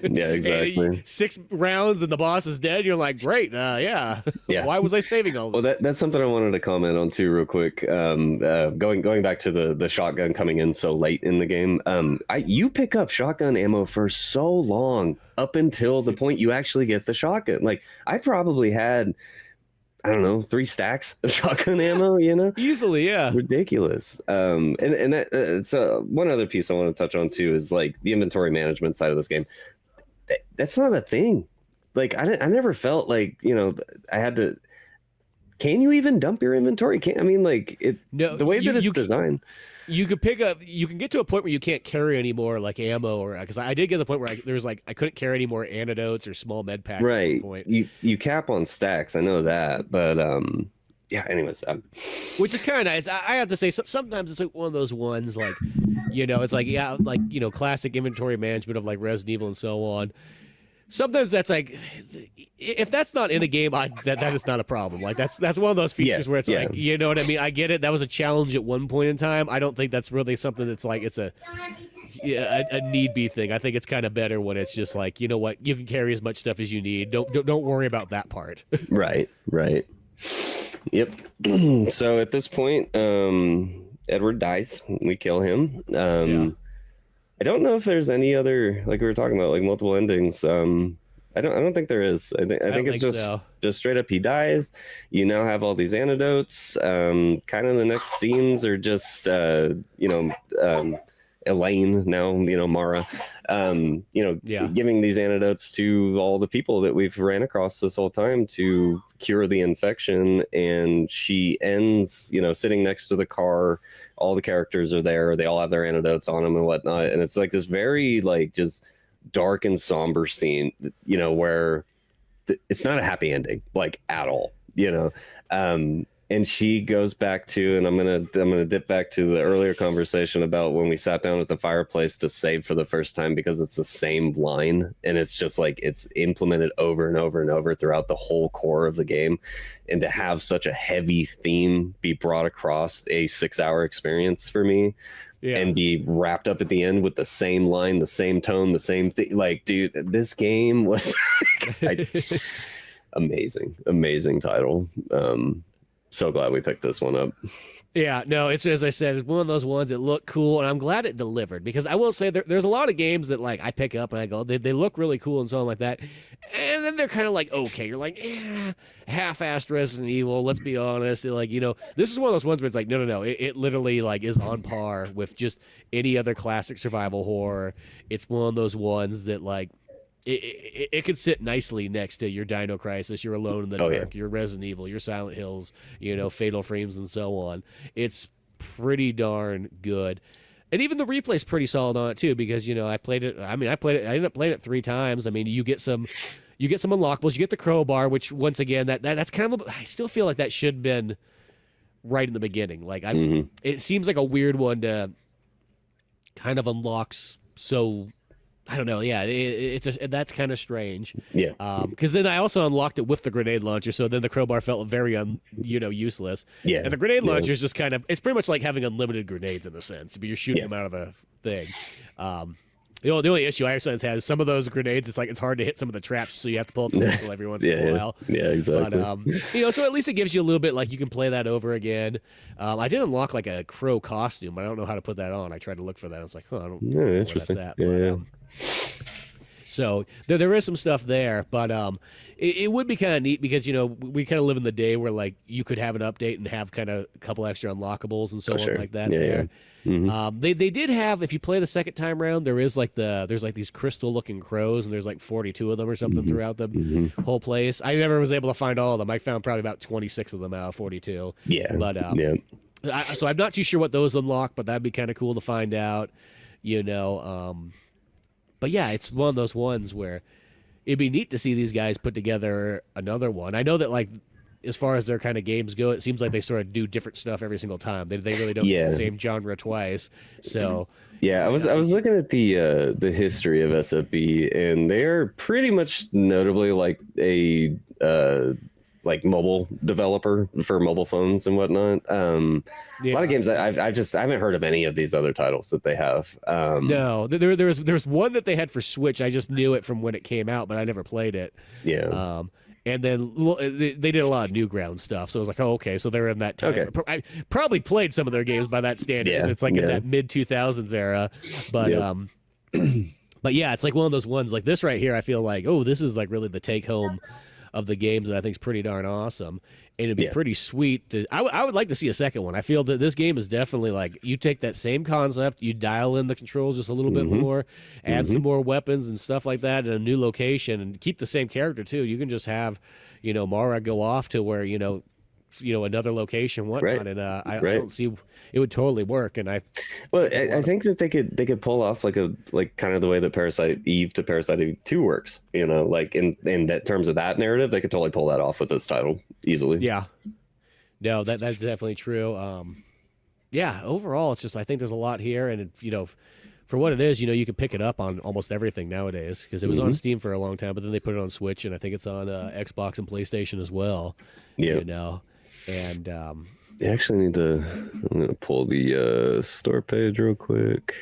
Yeah, exactly. 6 rounds and the boss is dead. You're like, great. Yeah. Why was I saving all this? Well, that's something I wanted to comment on too, real quick. Going back to the shotgun coming in so late in the game, you pick up shotgun ammo for so long up until the point you actually get the shotgun. Like, I probably had, I don't know, 3 stacks of shotgun ammo, you know, easily. Yeah, ridiculous. And that it's one other piece I want to touch on too is like the inventory management side of this game. That's not a thing. Like, I never felt like, you know, I had to. Can you even dump your inventory? The way that it's designed. You could you can get to a point where you can't carry any more like ammo, or because I did get to the point where I couldn't carry any more antidotes or small med packs. Right. At one point. You cap on stacks. I know that, but yeah. Anyways, which is kind of nice. I have to say, sometimes it's like one of those ones like, you know, it's like classic inventory management of like Resident Evil and so on. Sometimes that's like, if that's not in a game, that is not a problem. Like that's one of those features where it's like, you know what I mean? I get it. That was a challenge at one point in time. I don't think that's really something that's like it's a need be thing. I think it's kind of better when it's just like, you know what, you can carry as much stuff as you need. Don't worry about that part. Right. Yep. So at this point, Edward dies. We kill him. I don't know if there's any other, like we were talking about, like multiple endings. I don't think there is. I think it's just straight up he dies. You now have all these antidotes. Kind of the next scenes are just Elaine, now, Mara, Yeah. giving these antidotes to all the people that we've ran across this whole time to cure the infection. And she ends, sitting next to the car. All the characters are there. They all have their antidotes on them and whatnot. And it's like this very like just dark and somber scene, where it's not a happy ending, like at all, and she goes back to, and I'm gonna dip back to the earlier conversation about when we sat down at the fireplace to save for the first time, because it's the same line, and it's just like it's implemented over and over and over throughout the whole core of the game, and to have such a heavy theme be brought across a 6-hour experience for me. Yeah. And be wrapped up at the end with the same line, the same tone, the same thing. Like, dude, this game was amazing title. So glad we picked this one up. Yeah, no, it's, as I said, it's one of those ones that looked cool, and I'm glad it delivered, because I will say there's a lot of games that like I pick up and I go, they look really cool and so on like that, and then they're kind of like, okay, you're like, half-assed Resident Evil, let's be honest. Like, this is one of those ones where it's like, no, it literally like is on par with just any other classic survival horror. It's one of those ones that like, it could sit nicely next to your Dino Crisis, your Alone in the Dark, your Resident Evil, your Silent Hills, Fatal Frames, and so on. It's pretty darn good. And even the replay's pretty solid on it too, because I played it. I ended up playing it 3 times. I mean, you get some unlockables. You get the crowbar, which once again that's kind of I still feel like that should have been right in the beginning. Like it seems like a weird one to kind of unlock. So I don't know. Yeah, that's kind of strange. Yeah. Because then I also unlocked it with the grenade launcher, so then the crowbar felt very useless. Yeah. And the grenade launcher is just it's pretty much like having unlimited grenades in a sense, but you're shooting them out of the thing. The only issue I sometimes has some of those grenades. It's hard to hit some of the traps, so you have to pull up the pistol every once in a while. Yeah, exactly. But so at least it gives you a little bit like you can play that over again. I did unlock like a crow costume, but I don't know how to put that on. I tried to look for that. I was like, I don't know where that's at. So there is some stuff there, but it would be kind of neat because we kind of live in the day where like you could have an update and have kind of a couple extra unlockables and so on like that. Yeah. Mm-hmm. They did have, if you play the second time around, there's like these crystal looking crows, and there's like 42 of them or something throughout the whole place. I never was able to find all of them. I found probably about 26 of them out of 42. Yeah, but so I'm not too sure what those unlock, but that'd be kind of cool to find out. But yeah, it's one of those ones where it'd be neat to see these guys put together another one. I know that like as far as their kind of games go, it seems like they sort of do different stuff every single time. They really don't do the same genre twice. So yeah, I was looking at the history of SFB, and they're pretty much notably like a like mobile developer for mobile phones and whatnot. A lot of games I haven't heard of any of these other titles that they have. No, there's one that they had for Switch. I just knew it from when it came out, but I never played it. Yeah. And then they did a lot of Newgrounds stuff, so I was like, oh, okay, so they're in that time. Okay. I probably played some of their games by that standard. Yeah. It's like in that mid-2000s era. But but yeah, it's like one of those ones like this right here. I feel like, oh, this is like really the take-home of the games that I think is pretty darn awesome. And it'd be pretty sweet. I would like to see a second one. I feel that this game is definitely like you take that same concept, you dial in the controls just a little bit more, add some more weapons and stuff like that in a new location, and keep the same character too. You can just have, Mara go off to where another location, whatnot, and I don't see it would totally work. And I think that they could pull off like kind of the way that Parasite Eve to Parasite Eve 2 works. Like in that terms of that narrative, they could totally pull that off with this title easily. Yeah, no, that's definitely true. Overall, it's just I think there's a lot here, and for what it is, you can pick it up on almost everything nowadays because it was on Steam for a long time, but then they put it on Switch, and I think it's on Xbox and PlayStation as well. Yeah. And you actually need to. I'm gonna pull the store page real quick.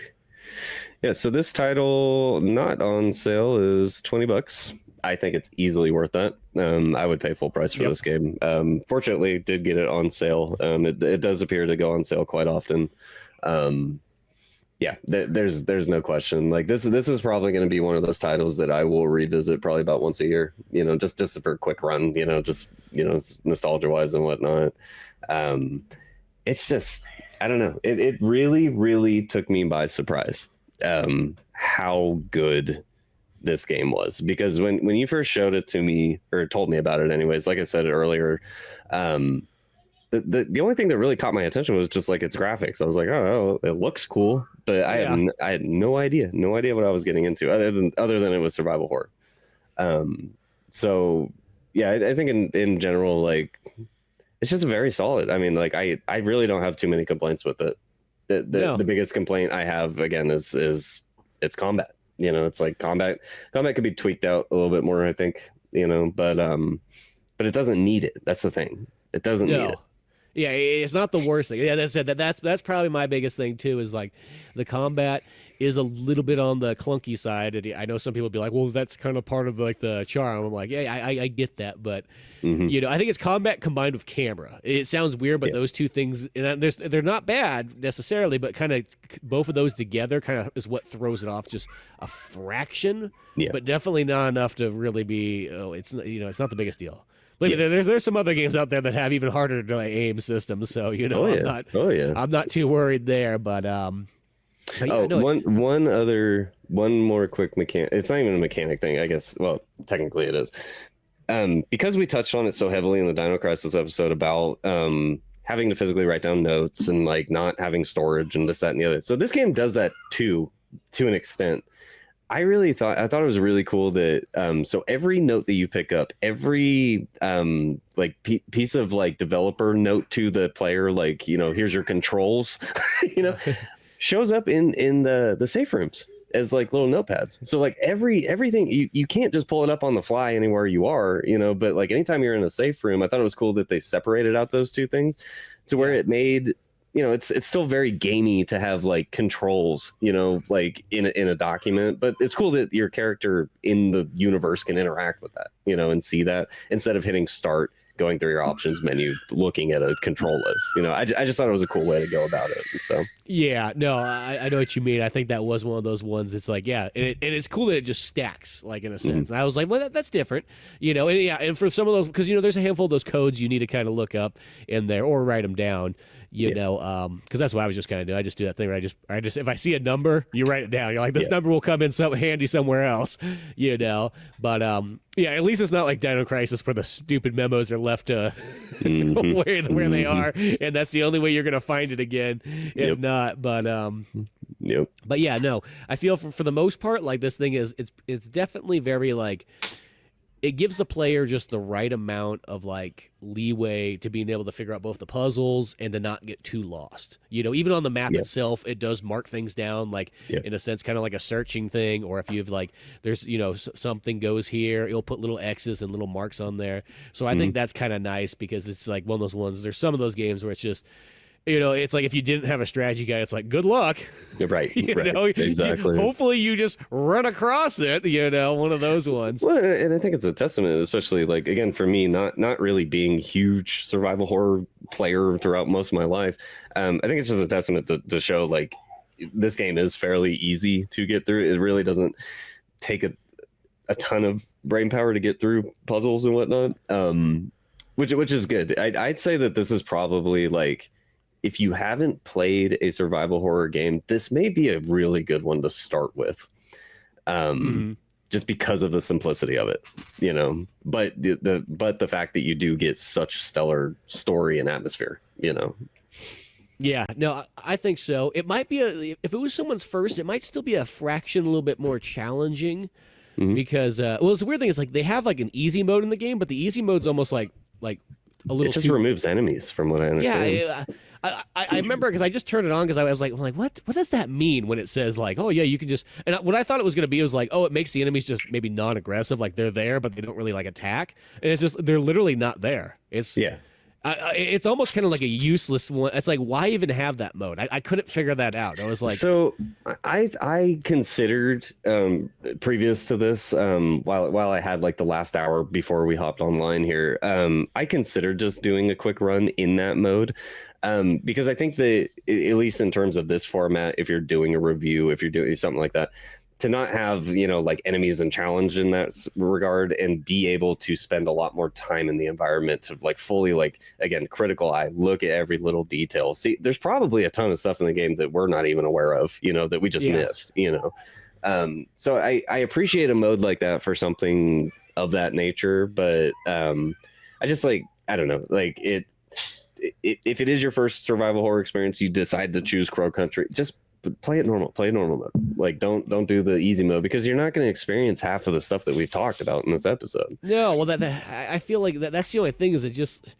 Yeah, so this title not on sale is $20. I think it's easily worth that. I would pay full price for this game. Fortunately, did get it on sale. It does appear to go on sale quite often. There's no question. Like this is probably going to be one of those titles that I will revisit probably about once a year. Just for a quick run. Just nostalgia wise and whatnot. It's just I don't know. It really, really took me by surprise how good this game was, because when you first showed it to me, or told me about it anyways, like I said earlier, the only thing that really caught my attention was just like its graphics. I was like, oh, it looks cool, but I had no idea what I was getting into, other than it was survival horror. So yeah, I think in general, like, it's just very solid. I mean, like, I really don't have too many complaints with it. The biggest complaint I have, again, is its combat. You know, it's like combat could be tweaked out a little bit more, I think, you know, but it doesn't need it. That's the thing. It doesn't need it. Yeah, it's not the worst thing. Yeah, that's probably my biggest thing too, is like the combat is a little bit on the clunky side. And I know some people be like, well, that's kind of part of like the charm. I'm like, yeah, I get that, but you know, I think it's combat combined with camera. It sounds weird, but those two things, and they're not bad necessarily, but kind of both of those together kind of is what throws it off just a fraction, but definitely not enough to really be. Oh, it's, you know, it's not the biggest deal. But there's some other games out there that have even harder to aim systems, so you know, I'm not too worried there. But one more quick mechanic. It's not even a mechanic thing, I guess. Well, technically it is. Because we touched on it so heavily in the Dino Crisis episode about having to physically write down notes and like not having storage and this, that, and the other. So this game does that too, to an extent. I thought it was really cool that so every note that you pick up, every like piece of like developer note to the player, like, you know, here's your controls, you know, shows up in the safe rooms as like little notepads. So like everything, you can't just pull it up on the fly anywhere you are, you know, but like anytime you're in a safe room, I thought it was cool that they separated out those two things to where it made, you know, it's still very gamey to have like controls, you know, like in a document, but it's cool that your character in the universe can interact with that, you know, and see that instead of hitting start, going through your options menu, looking at a control list. You know, I just thought it was a cool way to go about it. So yeah, no, I know what you mean. I think that was one of those ones. It's like, yeah, and it's cool that it just stacks, like, in a sense. And I was like, well, that's different, you know. And yeah, and for some of those, because, you know, there's a handful of those codes you need to kind of look up in there or write them down. You know, because that's what I was just kind of doing. I just do that thing where I just if I see a number, you write it down. You're like, this number will come in so handy somewhere else, you know. But yeah, at least it's not like Dino Crisis where the stupid memos are left to where they are, and that's the only way you're gonna find it again. If not, but but yeah, no, I feel for the most part, like, this thing is it's definitely very like. It gives the player just the right amount of like leeway to being able to figure out both the puzzles and to not get too lost. You know, even on the map itself, it does mark things down, like in a sense, kind of like a searching thing. Or if you've like, there's, you know, something goes here, it'll put little X's and little marks on there. So I think that's kind of nice, because it's like one of those ones. There's some of those games where it's just, you know, it's like if you didn't have a strategy guide, it's like, good luck. Right. You know, exactly. Hopefully you just run across it, you know, one of those ones. Well, and I think it's a testament, especially like, again, for me, not really being a huge survival horror player throughout most of my life. I think it's just a testament to show like this game is fairly easy to get through. It really doesn't take a ton of brain power to get through puzzles and whatnot, which is good. I'd say that this is probably like, if you haven't played a survival horror game, this may be a really good one to start with, just because of the simplicity of it, you know. But the fact that you do get such stellar story and atmosphere, you know. Yeah, no, I think so. It might be if it was someone's first, it might still be a fraction a little bit more challenging, because well, it's the weird thing is like they have like an easy mode in the game, but the easy mode's almost like a little. It just removes enemies, from what I understand. Yeah. I remember because I just turned it on because I was like, what does that mean when it says like, oh yeah, you can just, and what I thought it was going to be was like, oh, it makes the enemies just maybe non-aggressive, like they're there but they don't really like attack, and it's just they're literally not there. It's almost kind of like a useless one. It's like, why even have that mode? I couldn't figure that out. I was like, so I considered previous to this, while I had like the last hour before we hopped online here, I considered just doing a quick run in that mode. Because I think that, at least in terms of this format, if you're doing a review, if you're doing something like that, to not have, you know, like enemies and challenge in that regard, and be able to spend a lot more time in the environment to like fully, like, again, critical eye, look at every little detail. See, there's probably a ton of stuff in the game that we're not even aware of, you know, that we just missed, you know. So I appreciate a mode like that for something of that nature, but I just like, I don't know, like if it is your first survival horror experience, you decide to choose Crow Country, just play normal mode. Like don't do the easy mode, because you're not going to experience half of the stuff that we've talked about in this episode. No, well, I feel like that's the only thing, is it just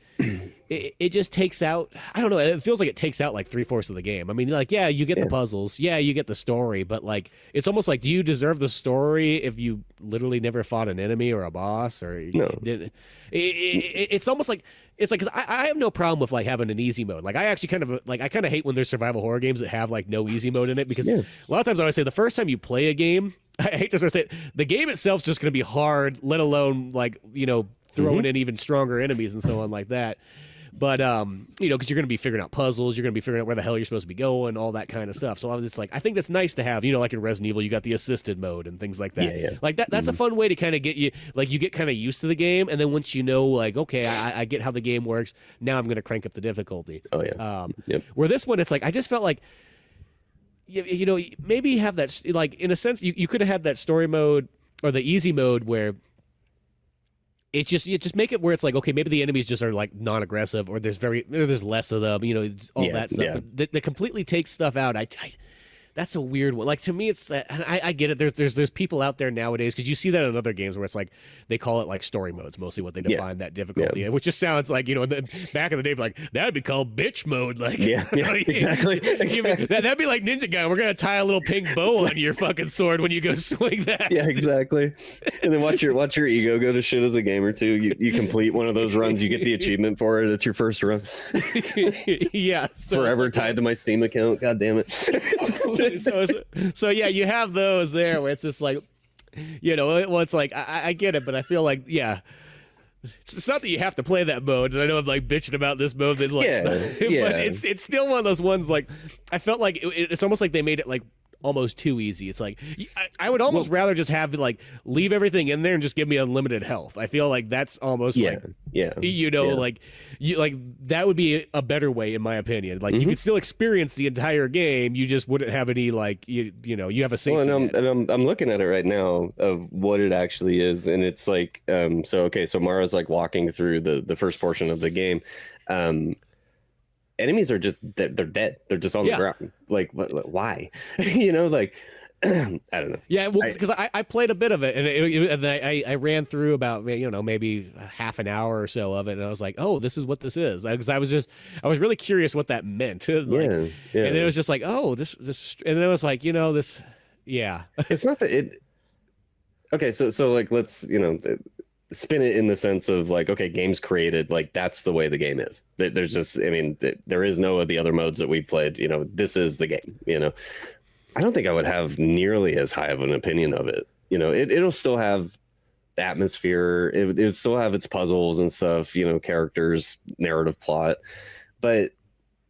it just takes out, I don't know, it feels like it takes out like 3/4 of the game. I mean, like, yeah, you get the puzzles, yeah, you get the story, but like it's almost like, do you deserve the story if you literally never fought an enemy or a boss, or No. it's almost like, it's like, 'cause I have no problem with like having an easy mode. Like I actually kind of hate when there's survival horror games that have like no easy mode in it, because a lot of times I always say the first time you play a game, I hate to sort of say it, the game itself's just going to be hard, let alone like, you know, throwing in even stronger enemies and so on like that. But you know, because you're going to be figuring out puzzles, you're going to be figuring out where the hell you're supposed to be going, all that kind of stuff. So it's like, I think that's nice to have, you know, like in Resident Evil, you got the assisted mode and things like that. Like that's a fun way to kind of get you, like, you get kind of used to the game, and then once you know, like, okay, I get how the game works, now I'm going to crank up the difficulty. Where this one, it's like, I just felt like, you know, maybe have that, like, in a sense, you could have had that story mode or the easy mode where you just make it where it's like, okay, maybe the enemies just are like non-aggressive, or there's less of them, you know, all that stuff. But that completely takes stuff out. That's a weird one. Like, to me, it's, I get it. There's people out there nowadays, because you see that in other games where it's like they call it like story modes, mostly what they define that difficulty, which just sounds like, you know, back in the day, like that'd be called bitch mode. Like, Exactly. That'd be like Ninja Guy. We're gonna tie a little pink bow on your fucking sword when you go swing that. Yeah, exactly. And then watch your ego go to shit as a gamer too. You complete one of those runs, you get the achievement for it. It's your first run. Yeah, forever tied to my Steam account. God damn it. So yeah, you have those there where it's just like, you know, well, it's like, I get it, but I feel like, yeah, it's not that you have to play that mode, and I know I'm like bitching about this mode, but like, but it's still one of those ones, like, I felt like it's almost like they made it like almost too easy. It's like, I would almost rather just have, like, leave everything in there and just give me unlimited health. I feel like that's almost like, you know, like, that would be a better way, in my opinion. Like, you could still experience the entire game, you just wouldn't have any, like, you know, you have a safety net. And I'm looking at it right now of what it actually is, and it's like, so Mara's like walking through the first portion of the game. Enemies are just, they're dead. They're just on the ground. Like, why? You know, like, I don't know. Yeah, well, because I played a bit of it, and I ran through about, you know, maybe half an hour or so of it, and I was like, oh, this is what this is. Because I was really curious what that meant. Like, and then it was just like, oh, this, and then it was like, you know, this, It's not that it. Okay, so like, let's, you know, spin it in the sense of like, okay, games created, like, that's the way the game is. There's just, I mean, there is no of the other modes that we've played, you know, this is the game, you know. I don't think I would have nearly as high of an opinion of it. You know, it'll still have atmosphere, it'll still have its puzzles and stuff, you know, characters, narrative plot, but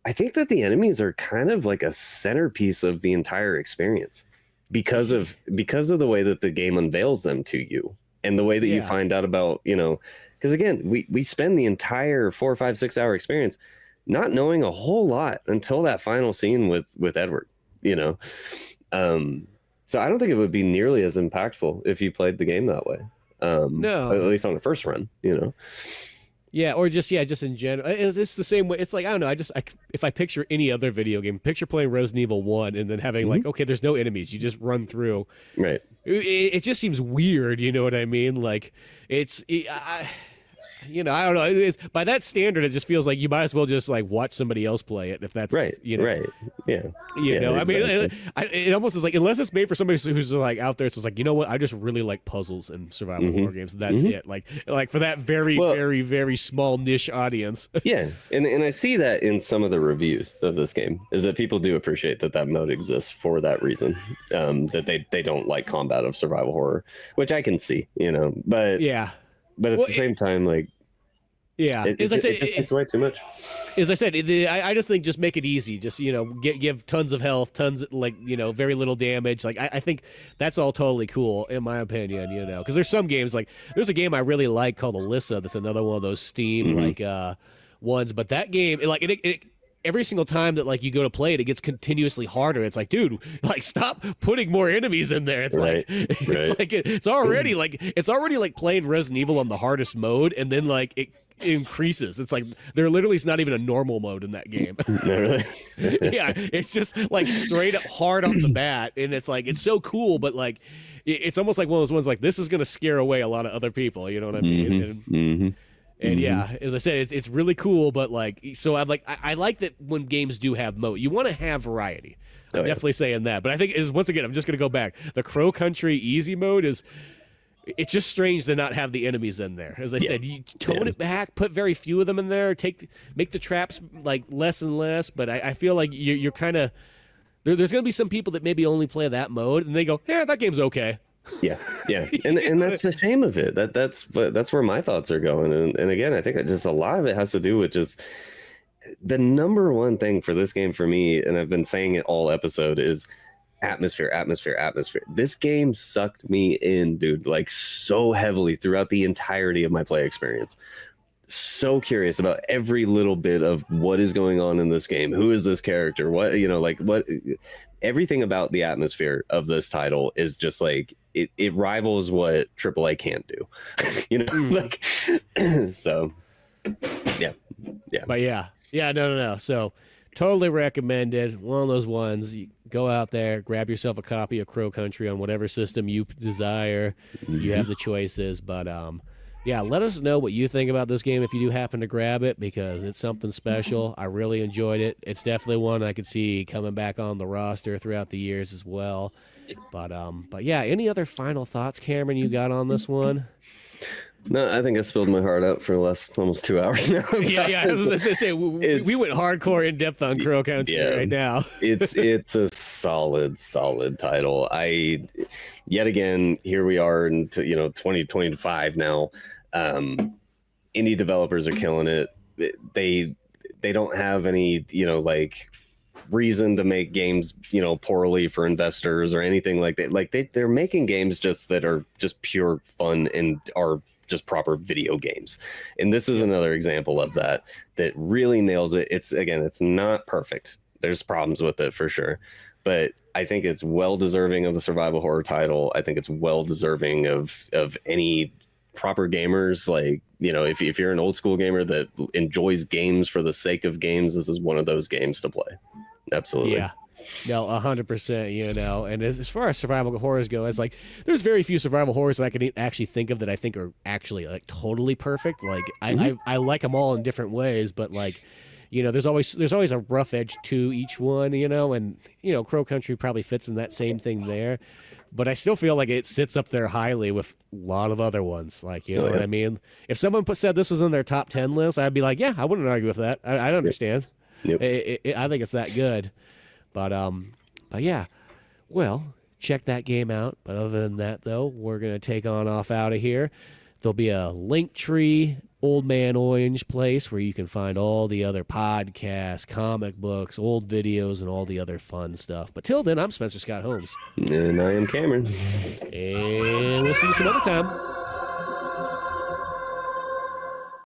I think that the enemies are kind of like a centerpiece of the entire experience because of the way that the game unveils them to you. And the way that you find out about, you know, because again, we spend the entire 4, 5, 6 hour experience not knowing a whole lot until that final scene with Edward, you know. So I don't think it would be nearly as impactful if you played the game that way. No, at least on the first run, you know. Yeah, or just in general, it's the same way. It's like, I don't know. If I picture any other video game, picture playing Resident Evil 1 and then having like, okay, there's no enemies, you just run through. Right. It just seems weird. You know what I mean? Like, you know, I don't know. By that standard, it just feels like you might as well just like watch somebody else play it if that's right. You know, right. Yeah. You know, exactly. I mean, it almost is like, unless it's made for somebody who's like out there, it's just like, you know what? I just really like puzzles and survival horror games. And that's it. Like for that very, very small niche audience. Yeah, and I see that in some of the reviews of this game is that people do appreciate that mode exists for that reason. That they don't like combat of survival horror, which I can see. You know, but yeah. But at the same time, like, Yeah, It just takes away too much. as I said, I just think just make it easy. Just give tons of health, tons like very little damage. Like I think that's all totally cool in my opinion. Because there's some games like there's a game I really like called Alyssa. That's another one of those Steam ones. But that game, it every single time that like you go to play it, it gets continuously harder. It's like, dude, like stop putting more enemies in there. It's Right. it's already like playing Resident Evil on the hardest mode, and then like it increases. It's like there literally is not even a normal mode in that game. No, really. Yeah, it's just like straight up hard off the bat, and it's like it's so cool, but like it's almost like one of those ones like this is gonna scare away a lot of other people. You know what I mean? And yeah, as I said, it's really cool, but like, so I like that when games do have mode, you want to have variety. I'm definitely saying that, but I think once again, I'm just gonna go back. The Crow Country easy mode it's just strange to not have the enemies in there. As I said, you tone it back, put very few of them in there, make the traps like less and less. But I feel like you're kind of there's going to be some people that maybe only play that mode and they go, yeah, that game's okay. Yeah, and that's the shame of it. That's where my thoughts are going. And again, I think just a lot of it has to do with just the number one thing for this game for me, and I've been saying it all episode, is atmosphere. This game sucked me in, dude, like so heavily throughout the entirety of my play experience. So curious about every little bit of what is going on in this game. Who is this character? What everything about the atmosphere of this title is just like it rivals what AAA can't do. Like so yeah. But no. So totally recommended. One of those ones. You go out there, grab yourself a copy of Crow Country on whatever system you desire. You have the choices, but yeah, let us know what you think about this game if you do happen to grab it, because it's something special. I really enjoyed it. It's definitely one I could see coming back on the roster throughout the years as well. But yeah, any other final thoughts, Cameron, you got on this one? No, I think I spilled my heart out for the last almost 2 hours now. Yeah. As I say, we went hardcore in depth on Crow Country right now. it's a solid title. Yet again, here we are in 2025 now. Indie developers are killing it. They don't have any like reason to make games poorly for investors or anything like that. Like they're making games just that are just pure fun and are just proper video games. And this is another example of that really nails it. It's not perfect. There's problems with it for sure, but I think it's well deserving of the survival horror title. I think it's well deserving of any proper gamers. Like, if you're an old school gamer that enjoys games for the sake of games, this is one of those games to play. Absolutely. Yeah. No, 100%, and as far as survival horrors go, it's like there's very few survival horrors that I can actually think of that I think are actually like totally perfect. Like I like them all in different ways, but like, there's always a rough edge to each one, and Crow Country probably fits in that same thing there. But I still feel like it sits up there highly with a lot of other ones. Like, you know what I mean? If someone said this was in their top 10 list, I'd be like, yeah, I wouldn't argue with that. I understand. Yep. I think it's that good. But yeah, well, check that game out. But other than that, though, we're going to take on off out of here. There'll be a Linktree, Old Man Orange place where you can find all the other podcasts, comic books, old videos, and all the other fun stuff. But till then, I'm Spencer Scott Holmes. And I am Cameron. And we'll see you some other time.